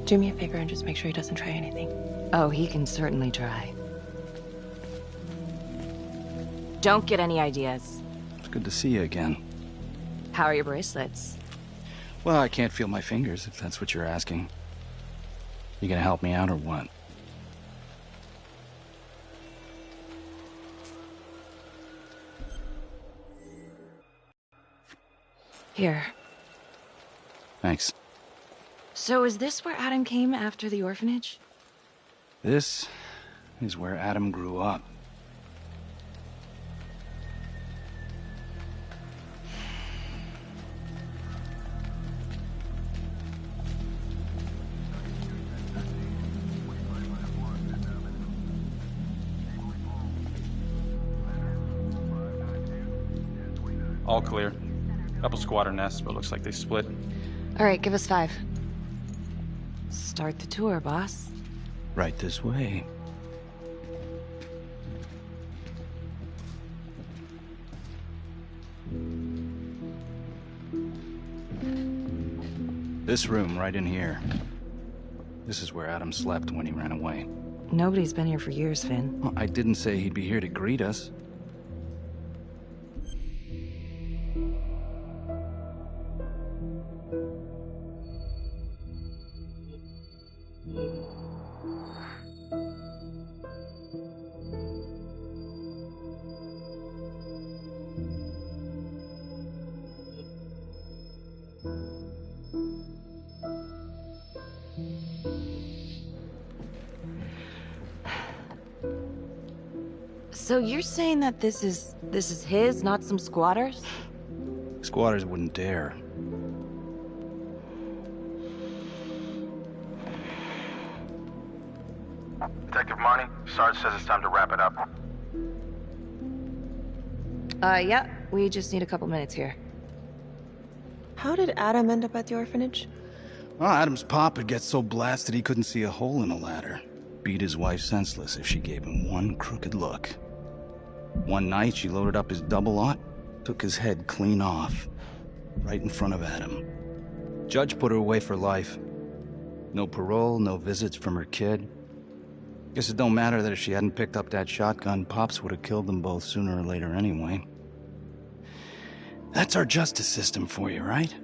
Do me a favor and just make sure he doesn't try anything. Oh, he can certainly try. Don't get any ideas. It's good to see you again. How are your bracelets? Well, I can't feel my fingers, if that's what you're asking. You gonna help me out or what? Here. Thanks. So is this where Adam came after the orphanage? This is where Adam grew up. All clear. Couple squatter nests, but looks like they split. All right, give us 5. Start the tour, boss. Right this way. This room right in here. This is where Adam slept when he ran away. Nobody's been here for years, Finn. Well, I didn't say he'd be here to greet us. So you're saying that this is his, not some squatters? Squatters wouldn't dare. Detective Marnie, Sarge says it's time to wrap it up. Yeah, we just need a couple minutes here. How did Adam end up at the orphanage? Well, Adam's pop would get so blasted he couldn't see a hole in a ladder. Beat his wife senseless if she gave him one crooked look. One night, she loaded up his double-aught, took his head clean off, right in front of Adam. Judge put her away for life. No parole, no visits from her kid. Guess it don't matter that if she hadn't picked up that shotgun, Pops would have killed them both sooner or later anyway. That's our justice system for you, right?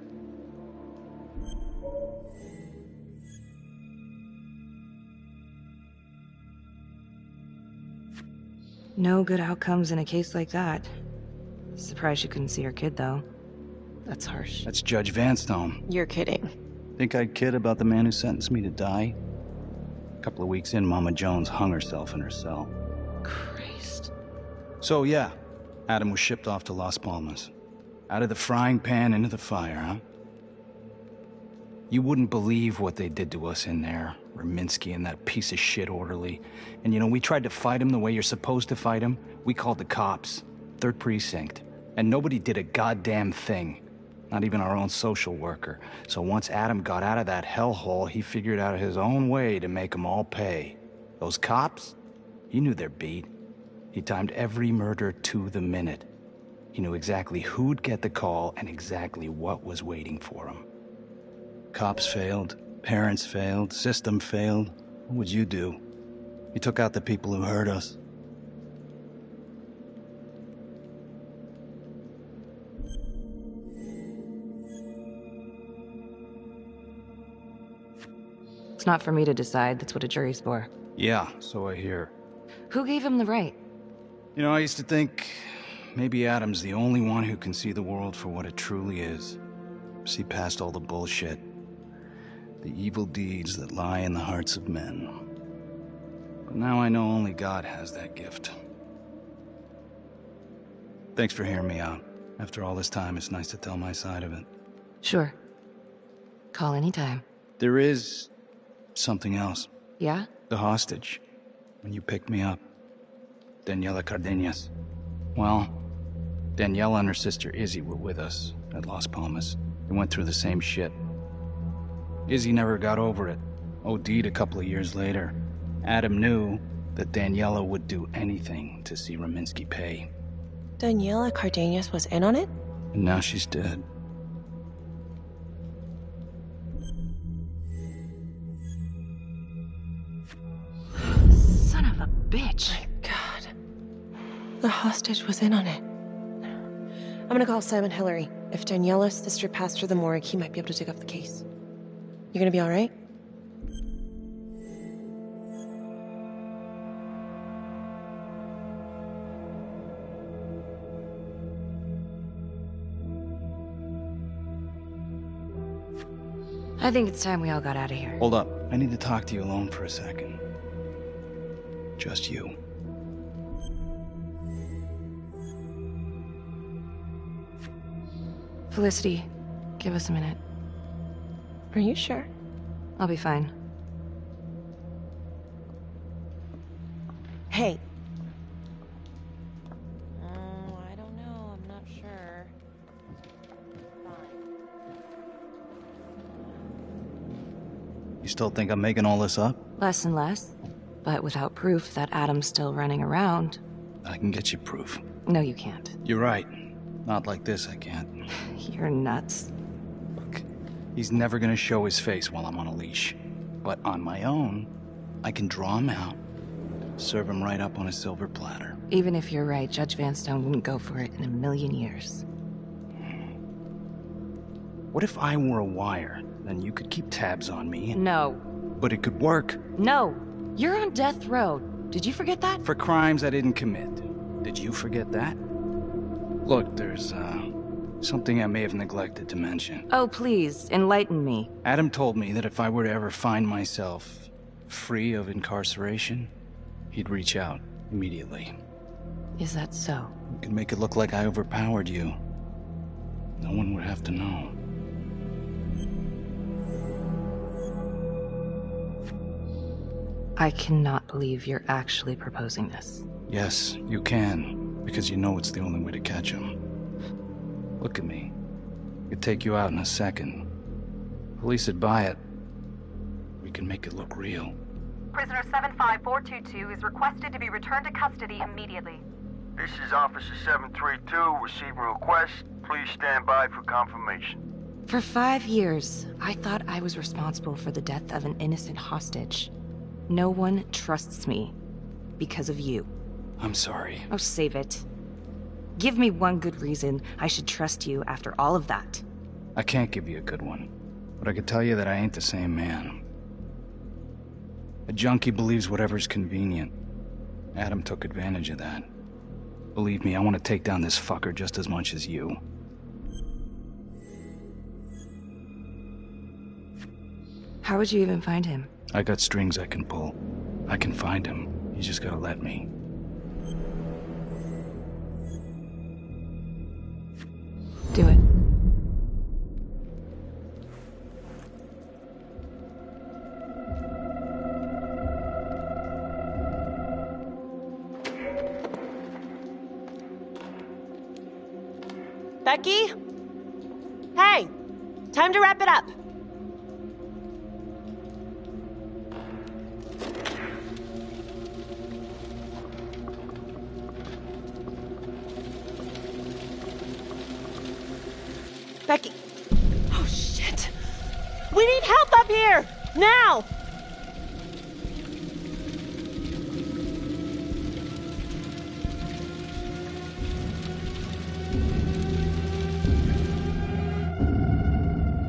No good outcomes in a case like that. Surprised she couldn't see her kid, though. That's harsh. That's Judge Vanstone. You're kidding. Think I'd kid about the man who sentenced me to die? A couple of weeks in, Mama Jones hung herself in her cell. Christ. So yeah, Adam was shipped off to Las Palmas. Out of the frying pan into the fire, huh? You wouldn't believe what they did to us in there. Raminsky and that piece of shit orderly. And you know, we tried to fight him the way you're supposed to fight him. We called the cops. 3rd Precinct. And nobody did a goddamn thing. Not even our own social worker. So once Adam got out of that hellhole, he figured out his own way to make them all pay. Those cops? He knew their beat. He timed every murder to the minute. He knew exactly who'd get the call and exactly what was waiting for him. Cops failed. Parents failed, system failed. What would you do? You took out the people who hurt us. It's not for me to decide. That's what a jury's for. Yeah, so I hear. Who gave him the right? You know, I used to think maybe Adam's the only one who can see the world for what it truly is. See past all the bullshit. The evil deeds that lie in the hearts of men. But now I know only God has that gift. Thanks for hearing me out. After all this time, it's nice to tell my side of it. Sure. Call anytime. There is something else. Yeah? The hostage. When you picked me up. Daniela Cardenas. Well, Daniela and her sister Izzy were with us at Las Palmas. They went through the same shit. Izzy never got over it. OD'd a couple of years later. Adam knew that Daniela would do anything to see Raminsky pay. Daniela Cardenas was in on it? And now she's dead. Son of a bitch. My God. The hostage was in on it. I'm gonna call Sam and Hillary. If Daniela's sister passed through the morgue, he might be able to dig up the case. You gonna be alright? I think it's time we all got out of here. Hold up. I need to talk to you alone for a second. Just you. Felicity, give us a minute. Are you sure? I'll be fine. Hey. I don't know. I'm not sure. You still think I'm making all this up? Less and less. But without proof that Adam's still running around... I can get you proof. No, you can't. You're right. Not like this, I can't. You're nuts. Look, he's never gonna show his face while I'm on a leash. But on my own, I can draw him out, serve him right up on a silver platter. Even if you're right, Judge Vanstone wouldn't go for it in a million years. What if I were a wire? Then you could keep tabs on me and... No. But it could work. No. You're on death row. Did you forget that? For crimes I didn't commit. Did you forget that? Look, there's, something I may have neglected to mention. Oh, please, enlighten me. Adam told me that if I were to ever find myself free of incarceration, he'd reach out immediately. Is that so? You could make it look like I overpowered you. No one would have to know. I cannot believe you're actually proposing this. Yes, you can, because you know it's the only way to catch him. Look at me. I could take you out in a second. Police would buy it. We can make it look real. Prisoner 75422 is requested to be returned to custody immediately. This is Officer 732 receiving request. Please stand by for confirmation. For 5 years, I thought I was responsible for the death of an innocent hostage. No one trusts me because of you. I'm sorry. Oh, save it. Give me one good reason I should trust you after all of that. I can't give you a good one, but I can tell you that I ain't the same man. A junkie believes whatever's convenient. Adam took advantage of that. Believe me, I want to take down this fucker just as much as you. How would you even find him? I got strings I can pull. I can find him. You just gotta let me. Do it. Becky? Hey! Time to wrap it up. Becky. Oh, shit. We need help up here! Now!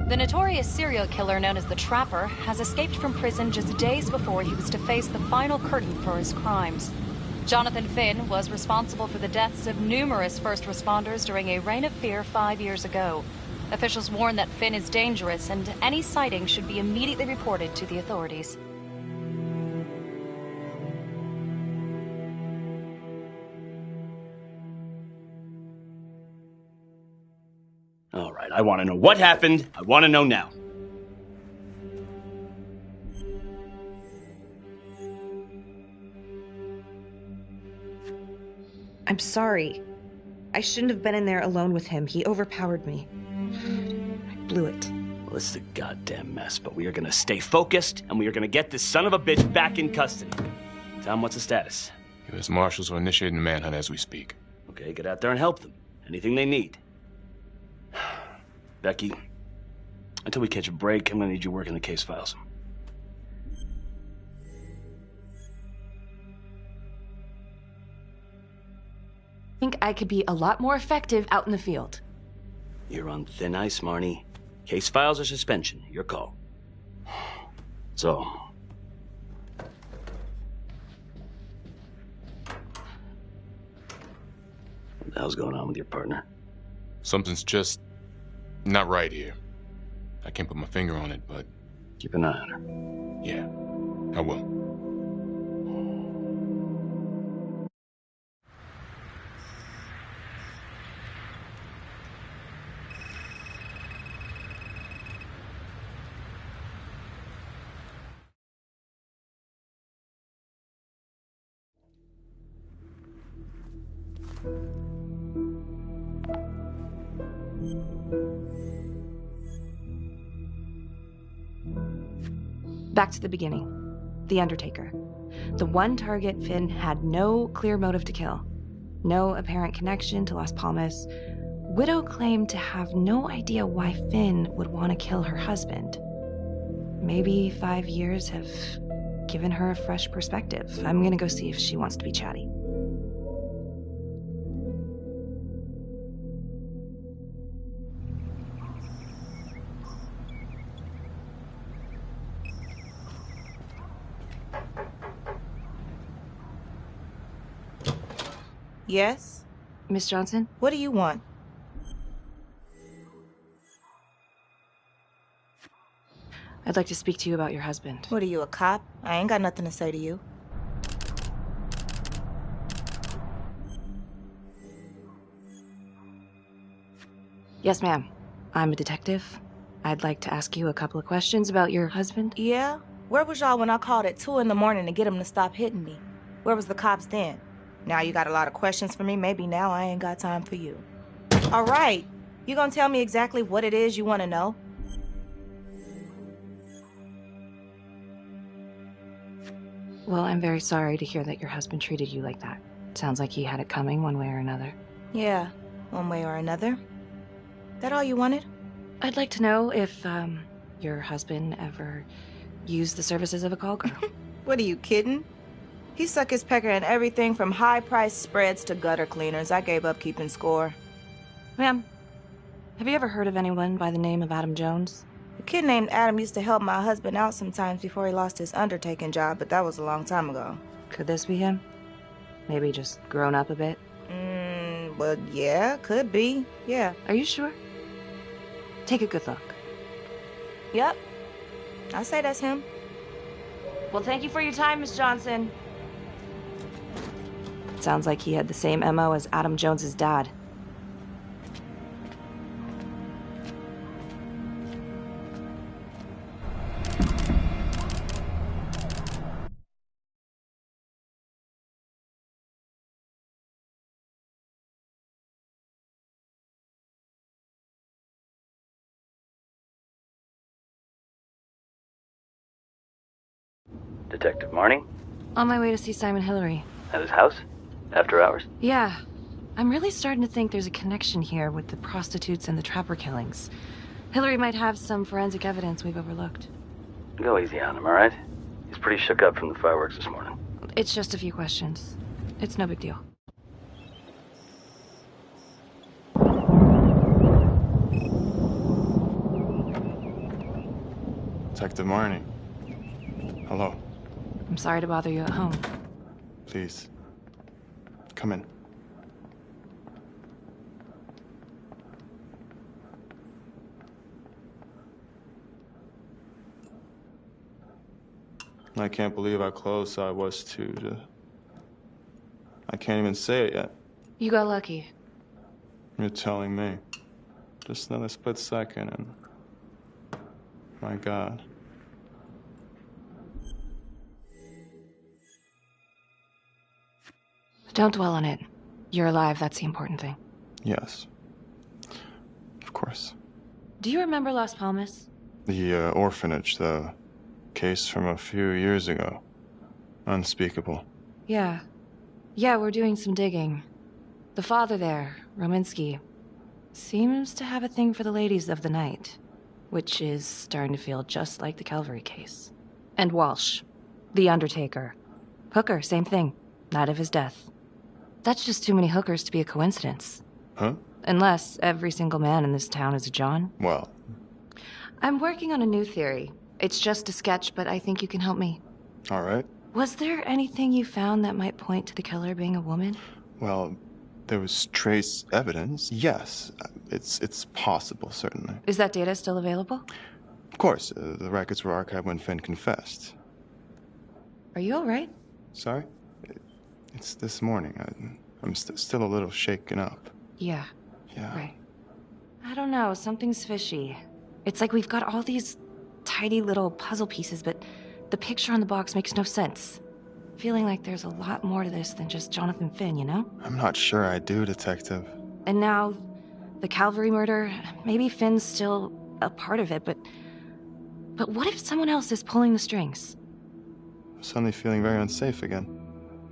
The notorious serial killer known as the Trapper has escaped from prison just days before he was to face the final curtain for his crimes. Jonathan Finn was responsible for the deaths of numerous first responders during a reign of fear 5 years ago. Officials warn that Finn is dangerous and any sighting should be immediately reported to the authorities. All right, I want to know what happened. I want to know now. I'm sorry. I shouldn't have been in there alone with him. He overpowered me. I blew it. Well, it's a goddamn mess, but we are gonna stay focused, and we are gonna get this son of a bitch back in custody. Tom, what's the status? U.S. Marshals are initiating a manhunt as we speak. Okay, get out there and help them. Anything they need. Becky, until we catch a break, I'm gonna need you working the case files. I think I could be a lot more effective out in the field. You're on thin ice, Marnie. Case files or suspension, your call. So... what the hell's going on with your partner? Something's just not right here. I can't put my finger on it, but... keep an eye on her. Yeah, I will. Back to the beginning. The Undertaker. The one target Finn had no clear motive to kill. No apparent connection to Las Palmas. Widow claimed to have no idea why Finn would want to kill her husband. Maybe 5 years have given her a fresh perspective. I'm gonna go see if she wants to be chatty. Yes? Miss Johnson? What do you want? I'd like to speak to you about your husband. What are you, a cop? I ain't got nothing to say to you. Yes, ma'am. I'm a detective. I'd like to ask you a couple of questions about your husband. Yeah? Where was y'all when I called at 2 in the morning to get him to stop hitting me? Where was the cops then? Now you got a lot of questions for me. Maybe now I ain't got time for you. All right. You gonna tell me exactly what it is you want to know? Well, I'm very sorry to hear that your husband treated you like that. Sounds like he had it coming one way or another. Yeah, one way or another. That all you wanted? I'd like to know if, your husband ever used the services of a call girl. What are you kidding? He suck his pecker in everything from high-priced spreads to gutter cleaners. I gave up keeping score. Ma'am, have you ever heard of anyone by the name of Adam Jones? A kid named Adam used to help my husband out sometimes before he lost his undertaking job, but that was a long time ago. Could this be him? Maybe just grown up a bit? Well, yeah, could be. Yeah. Are you sure? Take a good look. Yep. I say that's him. Well, thank you for your time, Miss Johnson. Sounds like he had the same MO as Adam Jones's dad. Detective Marnie? On my way to see Simon Hillary. At his house? After hours? Yeah. I'm really starting to think there's a connection here with the prostitutes and the trapper killings. Hillary might have some forensic evidence we've overlooked. Go easy on him, all right? He's pretty shook up from the fireworks this morning. It's just a few questions. It's no big deal. Detective Marnie. Hello. I'm sorry to bother you at home. Please. Come in. I can't believe how close I was to... I can't even say it yet. You got lucky. You're telling me. Just another split second and... My God. Don't dwell on it. You're alive, that's the important thing. Yes. Of course. Do you remember Las Palmas? The orphanage, the case from a few years ago. Unspeakable. Yeah. Yeah, we're doing some digging. The father there, Rominsky, seems to have a thing for the ladies of the night, which is starting to feel just like the Calvary case. And Walsh, the Undertaker. Hooker, same thing. Night of his death. That's just too many hookers to be a coincidence. Huh? Unless every single man in this town is a John. Well, I'm working on a new theory. It's just a sketch, but I think you can help me. all right. Was there anything you found that might point to the killer being a woman? Well, there was trace evidence. Yes, it's possible, certainly. Is that data still available? Of course, the records were archived when Finn confessed. Are you all right? Sorry? It's this morning. I'm still a little shaken up. Yeah. Yeah. Right. I don't know, something's fishy. It's like we've got all these tidy little puzzle pieces, but the picture on the box makes no sense. Feeling like there's a lot more to this than just Jonathan Finn, you know? I'm not sure I do, Detective. And now, the Calvary murder, maybe Finn's still a part of it, but what if someone else is pulling the strings? I'm suddenly feeling very unsafe again.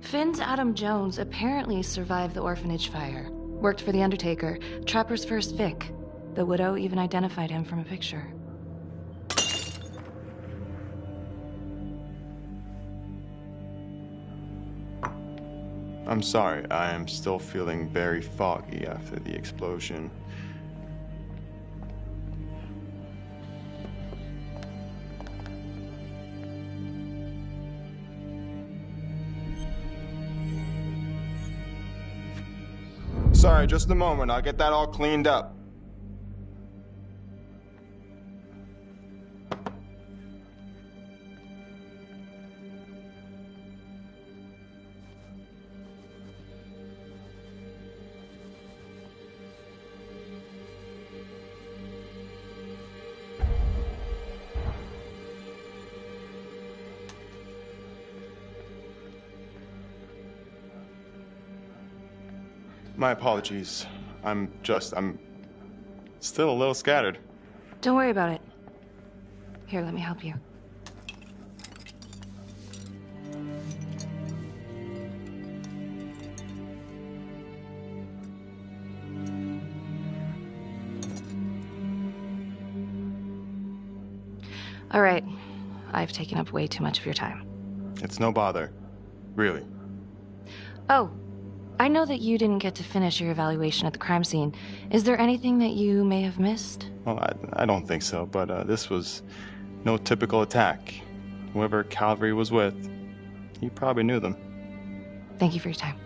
Finn's Adam Jones apparently survived the orphanage fire. Worked for the Undertaker, Trapper's first Vic. The widow even identified him from a picture. I'm sorry, I am still feeling very foggy after the explosion. Sorry, just a moment. I'll get that all cleaned up. My apologies. I'm still a little scattered. Don't worry about it. Here, let me help you. All right. I've taken up way too much of your time. It's no bother. Really. Oh, I know that you didn't get to finish your evaluation at the crime scene. Is there anything that you may have missed? Well, I don't think so, but this was no typical attack. Whoever Calvary was with, he probably knew them. Thank you for your time.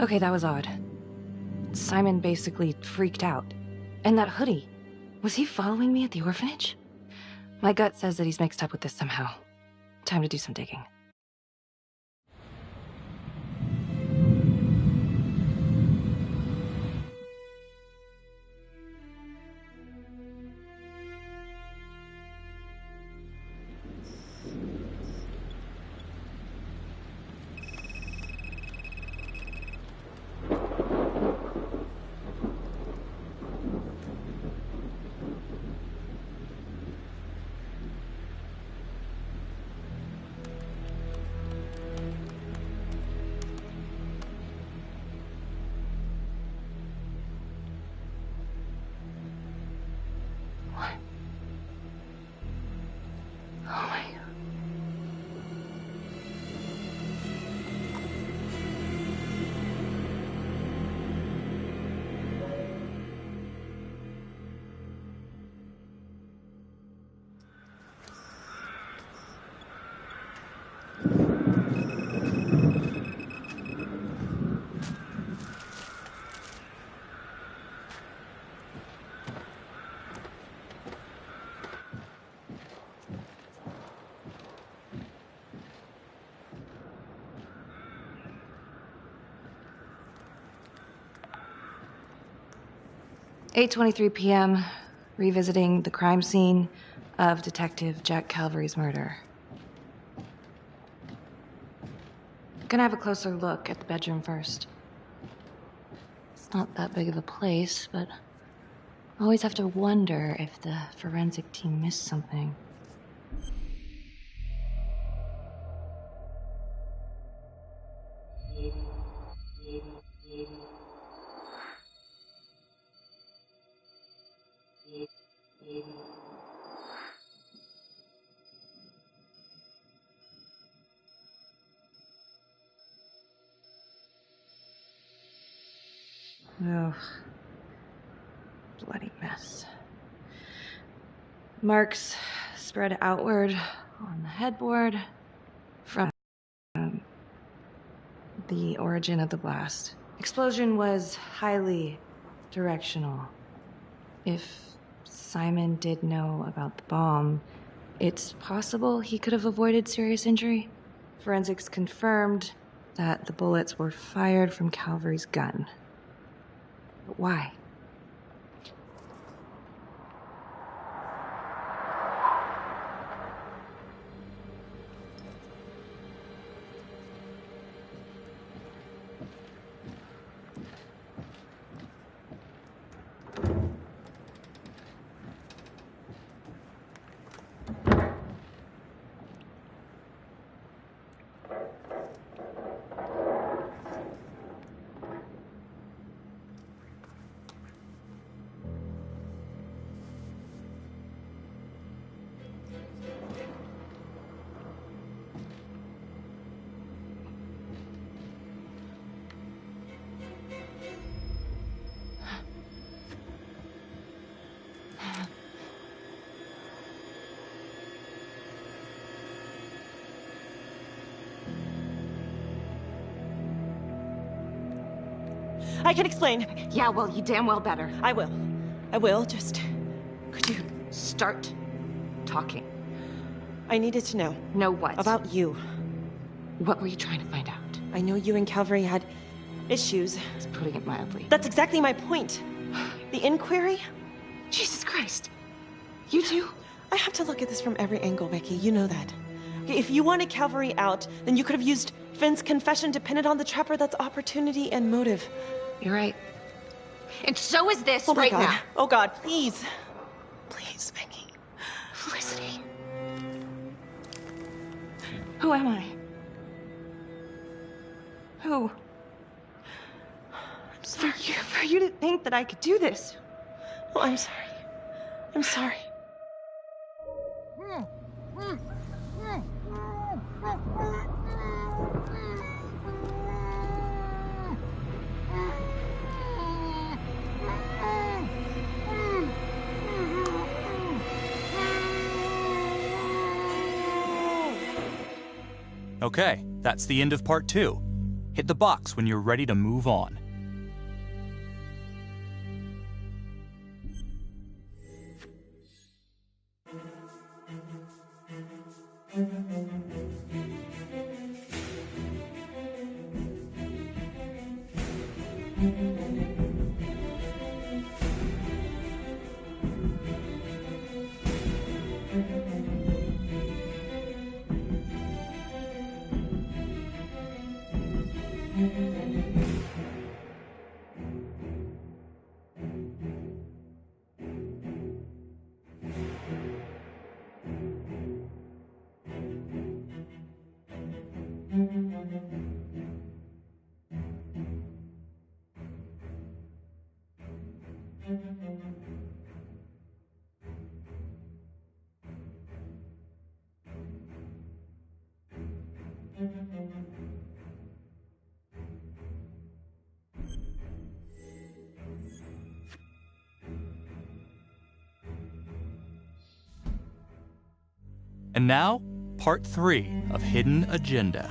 Okay, that was odd. Simon basically freaked out. And that hoodie. Was he following me at the orphanage? My gut says that he's mixed up with this somehow. Time to do some digging. Oh my God. "8:23 p.m., revisiting the crime scene of Detective Jack Calvary's murder. Gonna have a closer look at the bedroom first. It's not that big of a place, but I always have to wonder if the forensic team missed something. Oh. Bloody mess. Marks spread outward on the headboard from the origin of the blast. Explosion was highly directional. If Simon did know about the bomb, it's possible he could have avoided serious injury. Forensics confirmed that the bullets were fired from Calvary's gun. But why? I can explain. Yeah, well, you damn well better. I will. I will, just... Could you start talking? I needed to know. Know what? About you. What were you trying to find out? I know you and Calvary had issues. It's putting it mildly. That's exactly my point. The inquiry? Jesus Christ. You too? I have to look at this from every angle, Becky. You know that. Okay, if you wanted Calvary out, then you could have used Finn's confession to pin it on the Trapper. That's opportunity and motive. You're right. And so is this Oh my right God. now. Oh God, please. Please, Becky. Felicity. Who am I? Who? I'm sorry. For you to think that I could do this. Oh, I'm sorry. I'm sorry. Okay, that's the end of part 2. Hit the box when you're ready to move on. And now, part 3 of Hidden Agenda.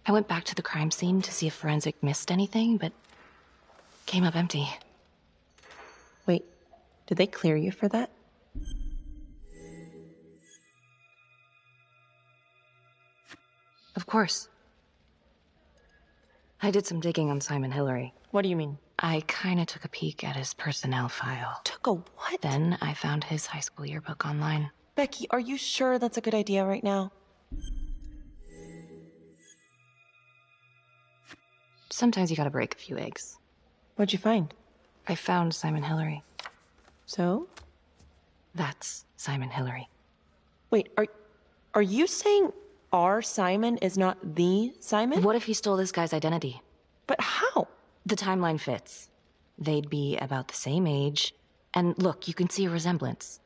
I went back to the crime scene to see if Forensic missed anything, but came up empty. Wait, did they clear you for that? Of course. I did some digging on Simon Hillary. What do you mean? I kinda took a peek at his personnel file. Took a what? Then I found his high school yearbook online. Becky, are you sure that's a good idea right now? Sometimes you gotta break a few eggs. What'd you find? I found Simon Hillary. So? That's Simon Hillary. Wait, are you saying our Simon is not the Simon? What if he stole this guy's identity? But how? The timeline fits. They'd be about the same age. And look, you can see a resemblance.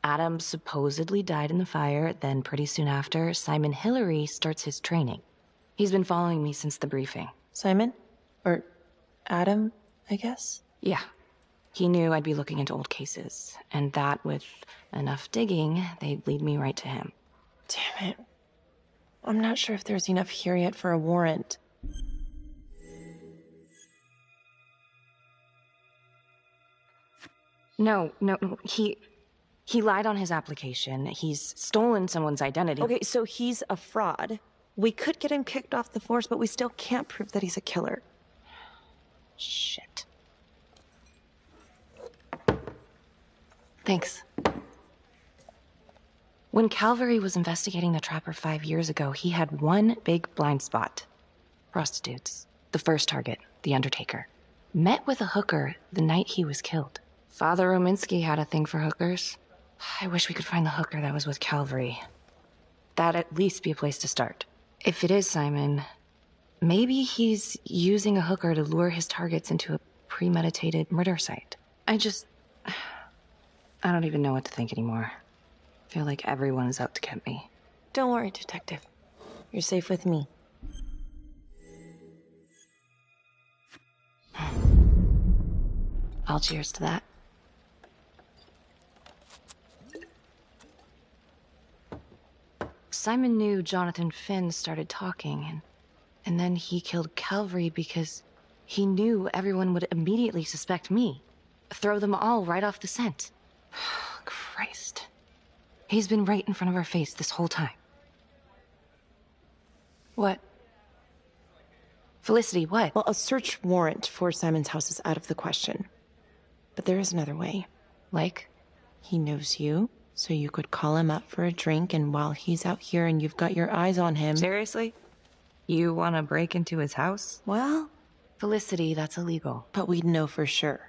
Adam supposedly died in the fire, then pretty soon after, Simon Hillary starts his training. He's been following me since the briefing. Simon? Or Adam, I guess? Yeah. He knew I'd be looking into old cases, and that with enough digging, they'd lead me right to him. Damn it. I'm not sure if there's enough here yet for a warrant. No, he lied on his application. He's stolen someone's identity. Okay, so he's a fraud. We could get him kicked off the force, but we still can't prove that he's a killer. Shit. Thanks. When Calvary was investigating the Trapper 5 years ago, he had one big blind spot. Prostitutes. The first target, the Undertaker. Met with a hooker the night he was killed. Father Rominsky had a thing for hookers. I wish we could find the hooker that was with Calvary. That'd at least be a place to start. If it is Simon, maybe he's using a hooker to lure his targets into a premeditated murder site. I don't even know what to think anymore. I feel like everyone is out to get me. Don't worry, Detective. You're safe with me. I'll cheers to that. Simon knew Jonathan Finn started talking, and then he killed Calvary because he knew everyone would immediately suspect me. Throw them all right off the scent. Christ. He's been right in front of our face this whole time. What? Felicity, what? Well, a search warrant for Simon's house is out of the question. But there is another way. Like? He knows you, so you could call him up for a drink, and while he's out here and you've got your eyes on him... Seriously? You want to break into his house? Well... Felicity, that's illegal. But we'd know for sure.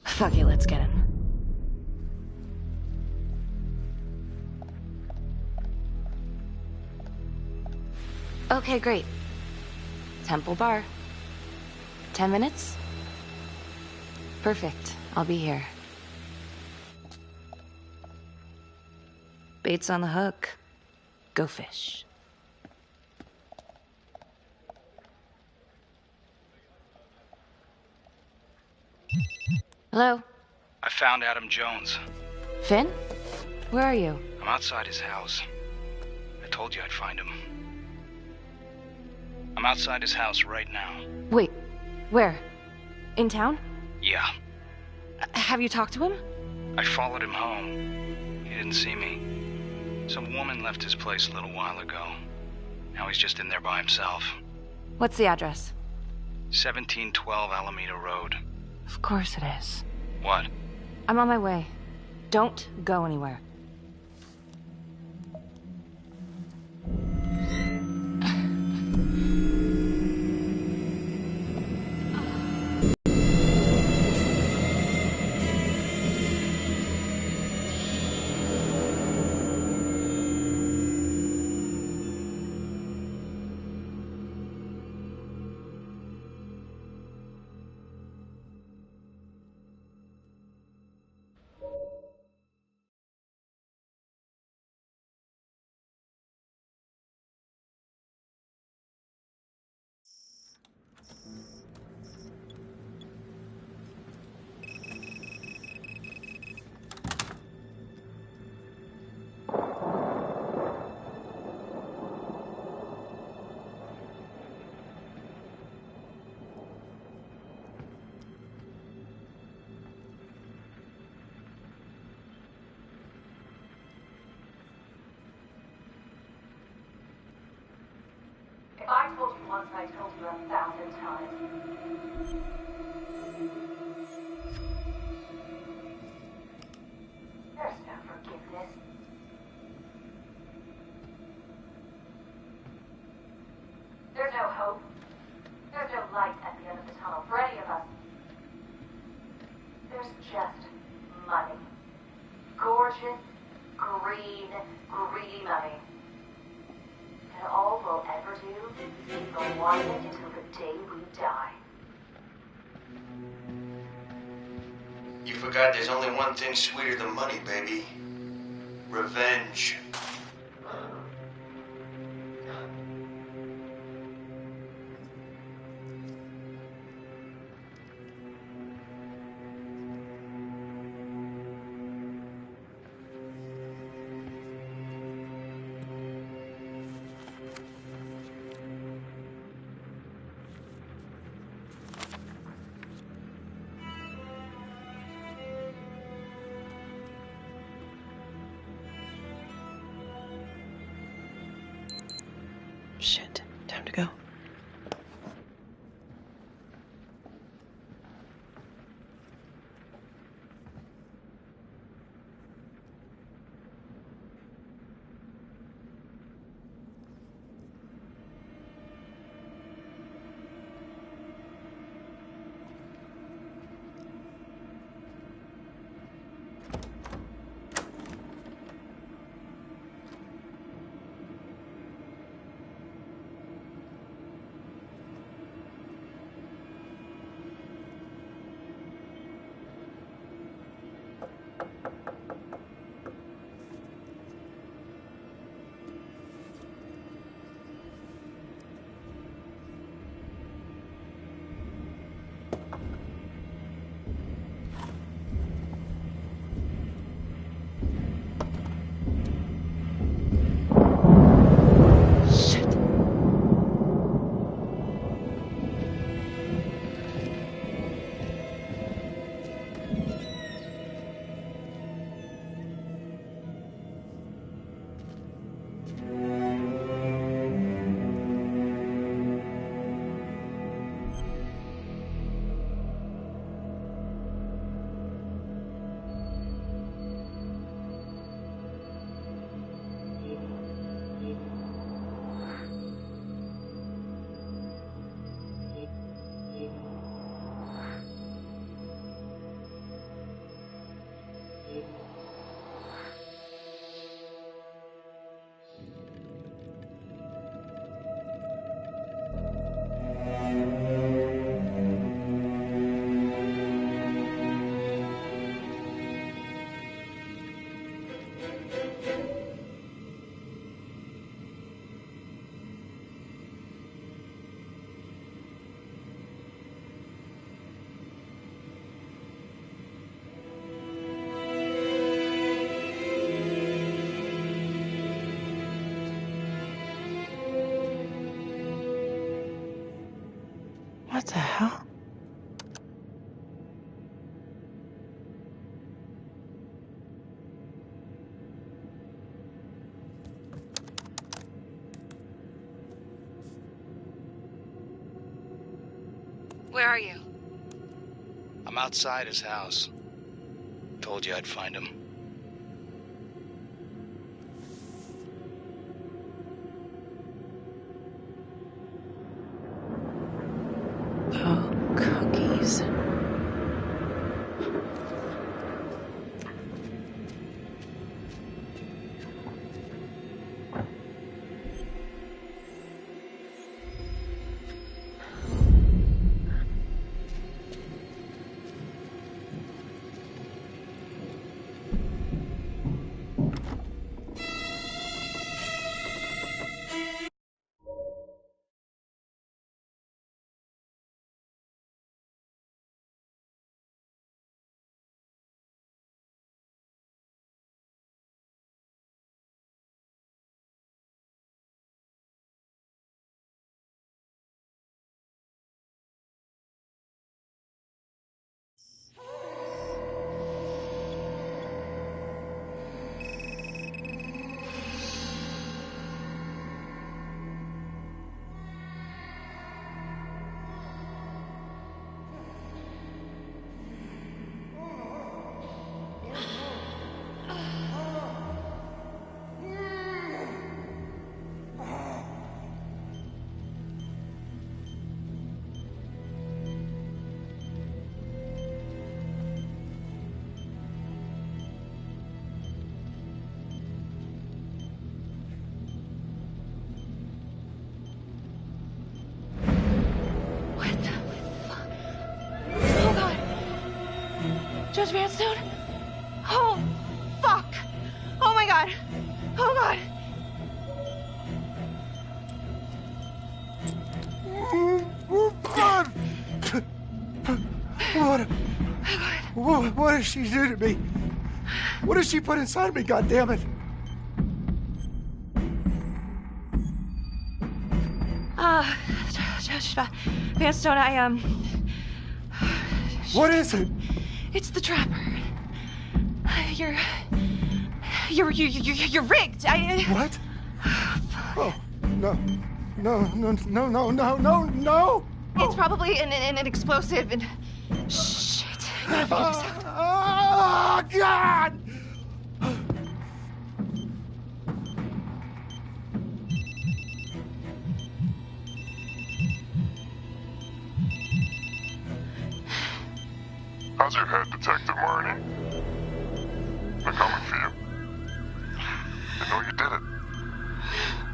Fuck it, let's get him. Okay, great. Temple Bar. 10 minutes? Perfect. I'll be here. Bait's on the hook. Go fish. Hello? I found Adam Jones. Finn? Where are you? I'm outside his house. I told you I'd find him. I'm outside his house right now. Wait, where? In town? Yeah. Have you talked to him? I followed him home. He didn't see me. Some woman left his place a little while ago. Now he's just in there by himself. What's the address? 1712 Alameda Road. Of course it is. What? I'm on my way. Don't go anywhere. I told you once, I told you 1,000 times. There's no forgiveness. There's no hope. There's no light at the end of the tunnel for any of us. There's just money. Gorgeous, green, greedy money. And all we'll ever do is go on it until the day we die. You forgot there's only one thing sweeter than money, baby. Revenge. Shit. Time to go. What the hell? Where are you? I'm outside his house. Told you I'd find him. Oh, cookies. Judge Vanstone? Oh, fuck! Oh my god! Oh god! What did she do to me? What did she put inside me, goddammit? Judge Vanstone, What is it? It's the Trapper. You're rigged. What? Oh, no. No. It's probably an explosive and... Shit. Gotta figure this out. Oh, God! How's your head, Detective Marnie? They're coming for you. They know you did it.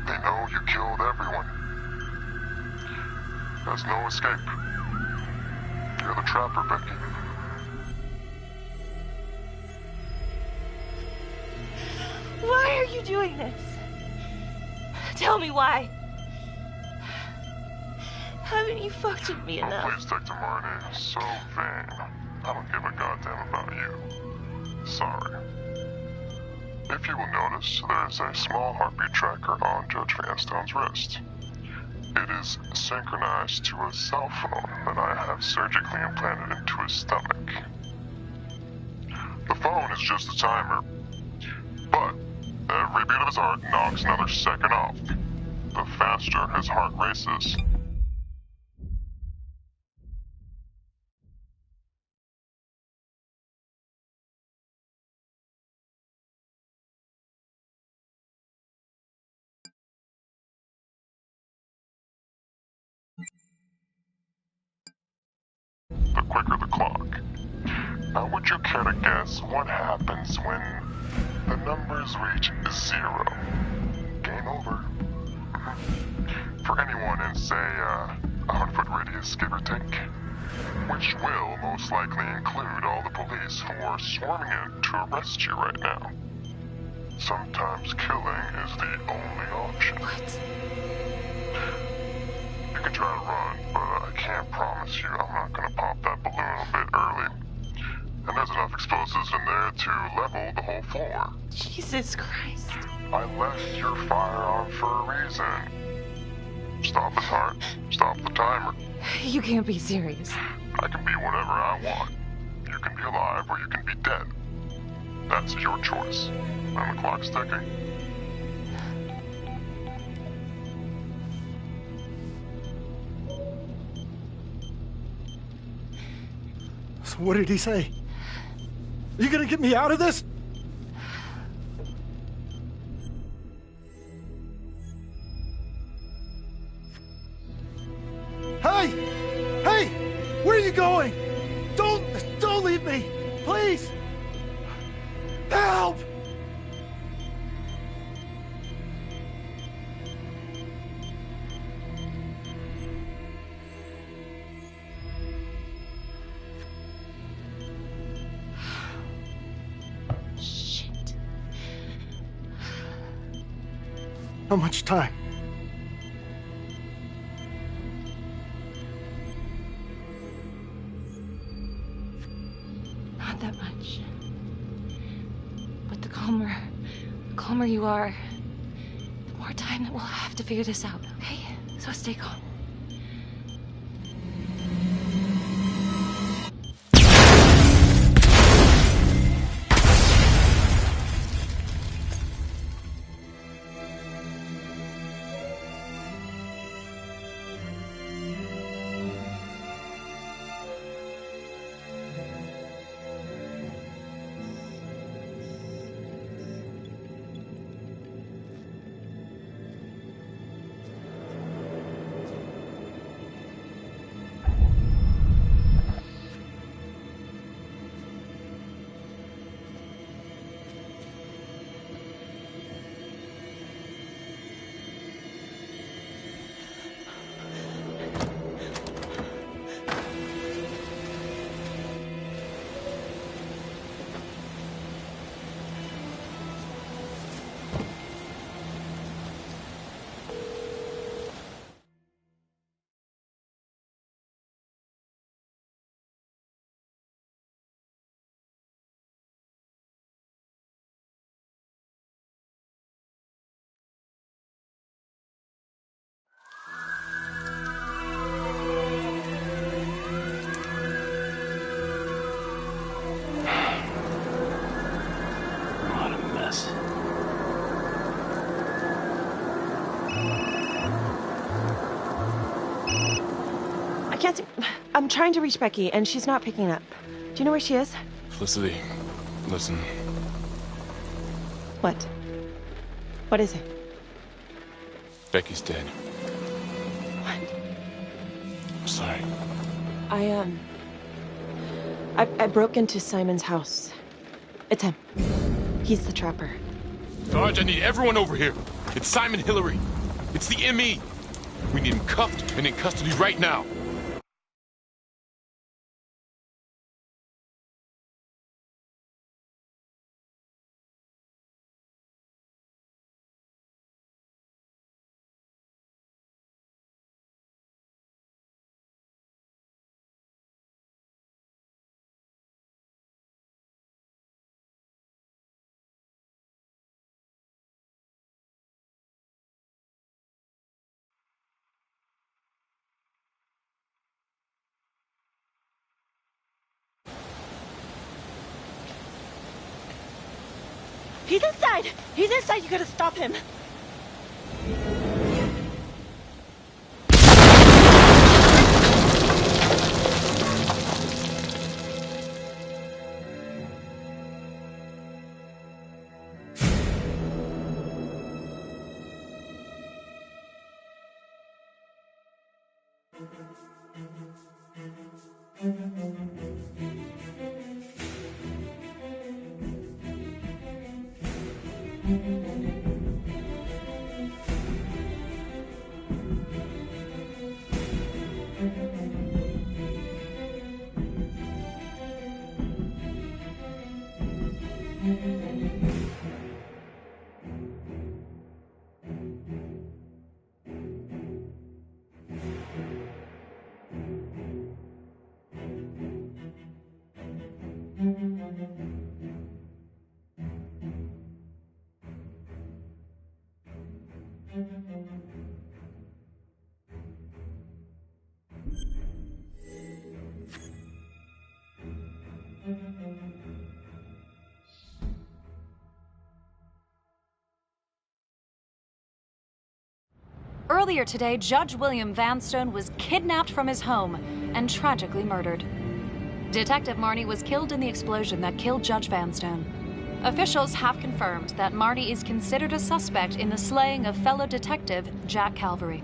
They know you killed everyone. There's no escape. You're the Trapper, Becky. Why are you doing this? Tell me why. Haven't you fucked with me enough? Oh, please, Detective Marnie. So vain. I don't give a goddamn about you. Sorry. If you will notice, there is a small heartbeat tracker on Judge Vanstone's wrist. It is synchronized to a cell phone that I have surgically implanted into his stomach. The phone is just a timer, but every beat of his heart knocks another second off. The faster his heart races. The quicker the clock. Now, would you care to guess what happens when the numbers reach 0? Game over. For anyone in, say, a 100-foot radius, give or take. Which will most likely include all the police who are swarming in to arrest you right now. Sometimes killing is the only option. What? You can try to run, but I can't promise you I'm not gonna pop that balloon a bit early. And there's enough explosives in there to level the whole floor. Jesus Christ. I left your firearm for a reason. Stop his heart. Stop the timer. You can't be serious. I can be whatever I want. You can be alive or you can be dead. That's your choice. And the clock's ticking. So what did he say? Are you gonna get me out of this? Hey! Hey! Where are you going? Don't leave me! Please! Help! Shit. How much time? Not that much. But the calmer you are, the more time that we'll have to figure this out, okay? So stay calm. I can't see. I'm trying to reach Becky, and she's not picking up. Do you know where she is? Felicity, listen. What? What is it? Becky's dead. What? I'm sorry. I broke into Simon's house. It's him. He's the trapper. Sarge, I need everyone over here. It's Simon Hillary. It's the ME. We need him cuffed and in custody right now. He's inside! He's inside! You gotta stop him! Earlier today, Judge William Vanstone was kidnapped from his home and tragically murdered. Detective Marnie was killed in the explosion that killed Judge Vanstone. Officials have confirmed that Marnie is considered a suspect in the slaying of fellow detective Jack Calvary.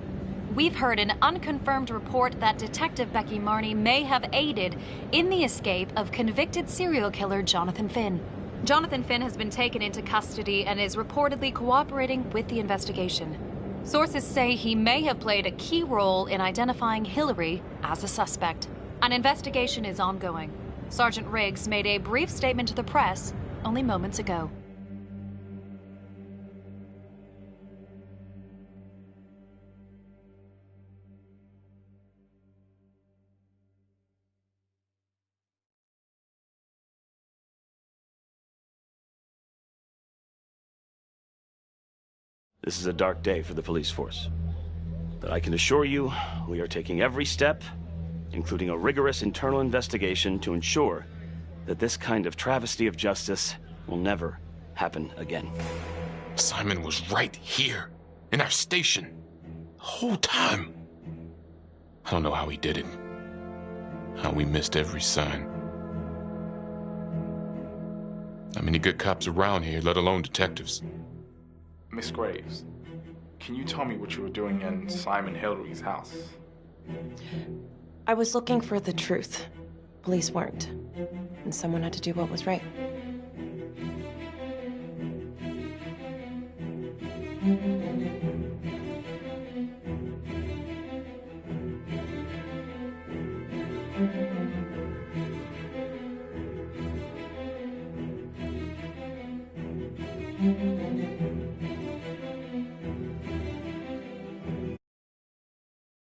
We've heard an unconfirmed report that Detective Becky Marnie may have aided in the escape of convicted serial killer Jonathan Finn. Jonathan Finn has been taken into custody and is reportedly cooperating with the investigation. Sources say he may have played a key role in identifying Hillary as a suspect. An investigation is ongoing. Sergeant Riggs made a brief statement to the press only moments ago. This is a dark day for the police force. But I can assure you, we are taking every step, including a rigorous internal investigation, to ensure that this kind of travesty of justice will never happen again. Simon was right here, in our station, the whole time. I don't know how he did it. How we missed every sign. Not many good cops around here, let alone detectives. Miss Graves, can you tell me what you were doing in Simon Hillary's house? I was looking for the truth. Police weren't. And someone had to do what was right.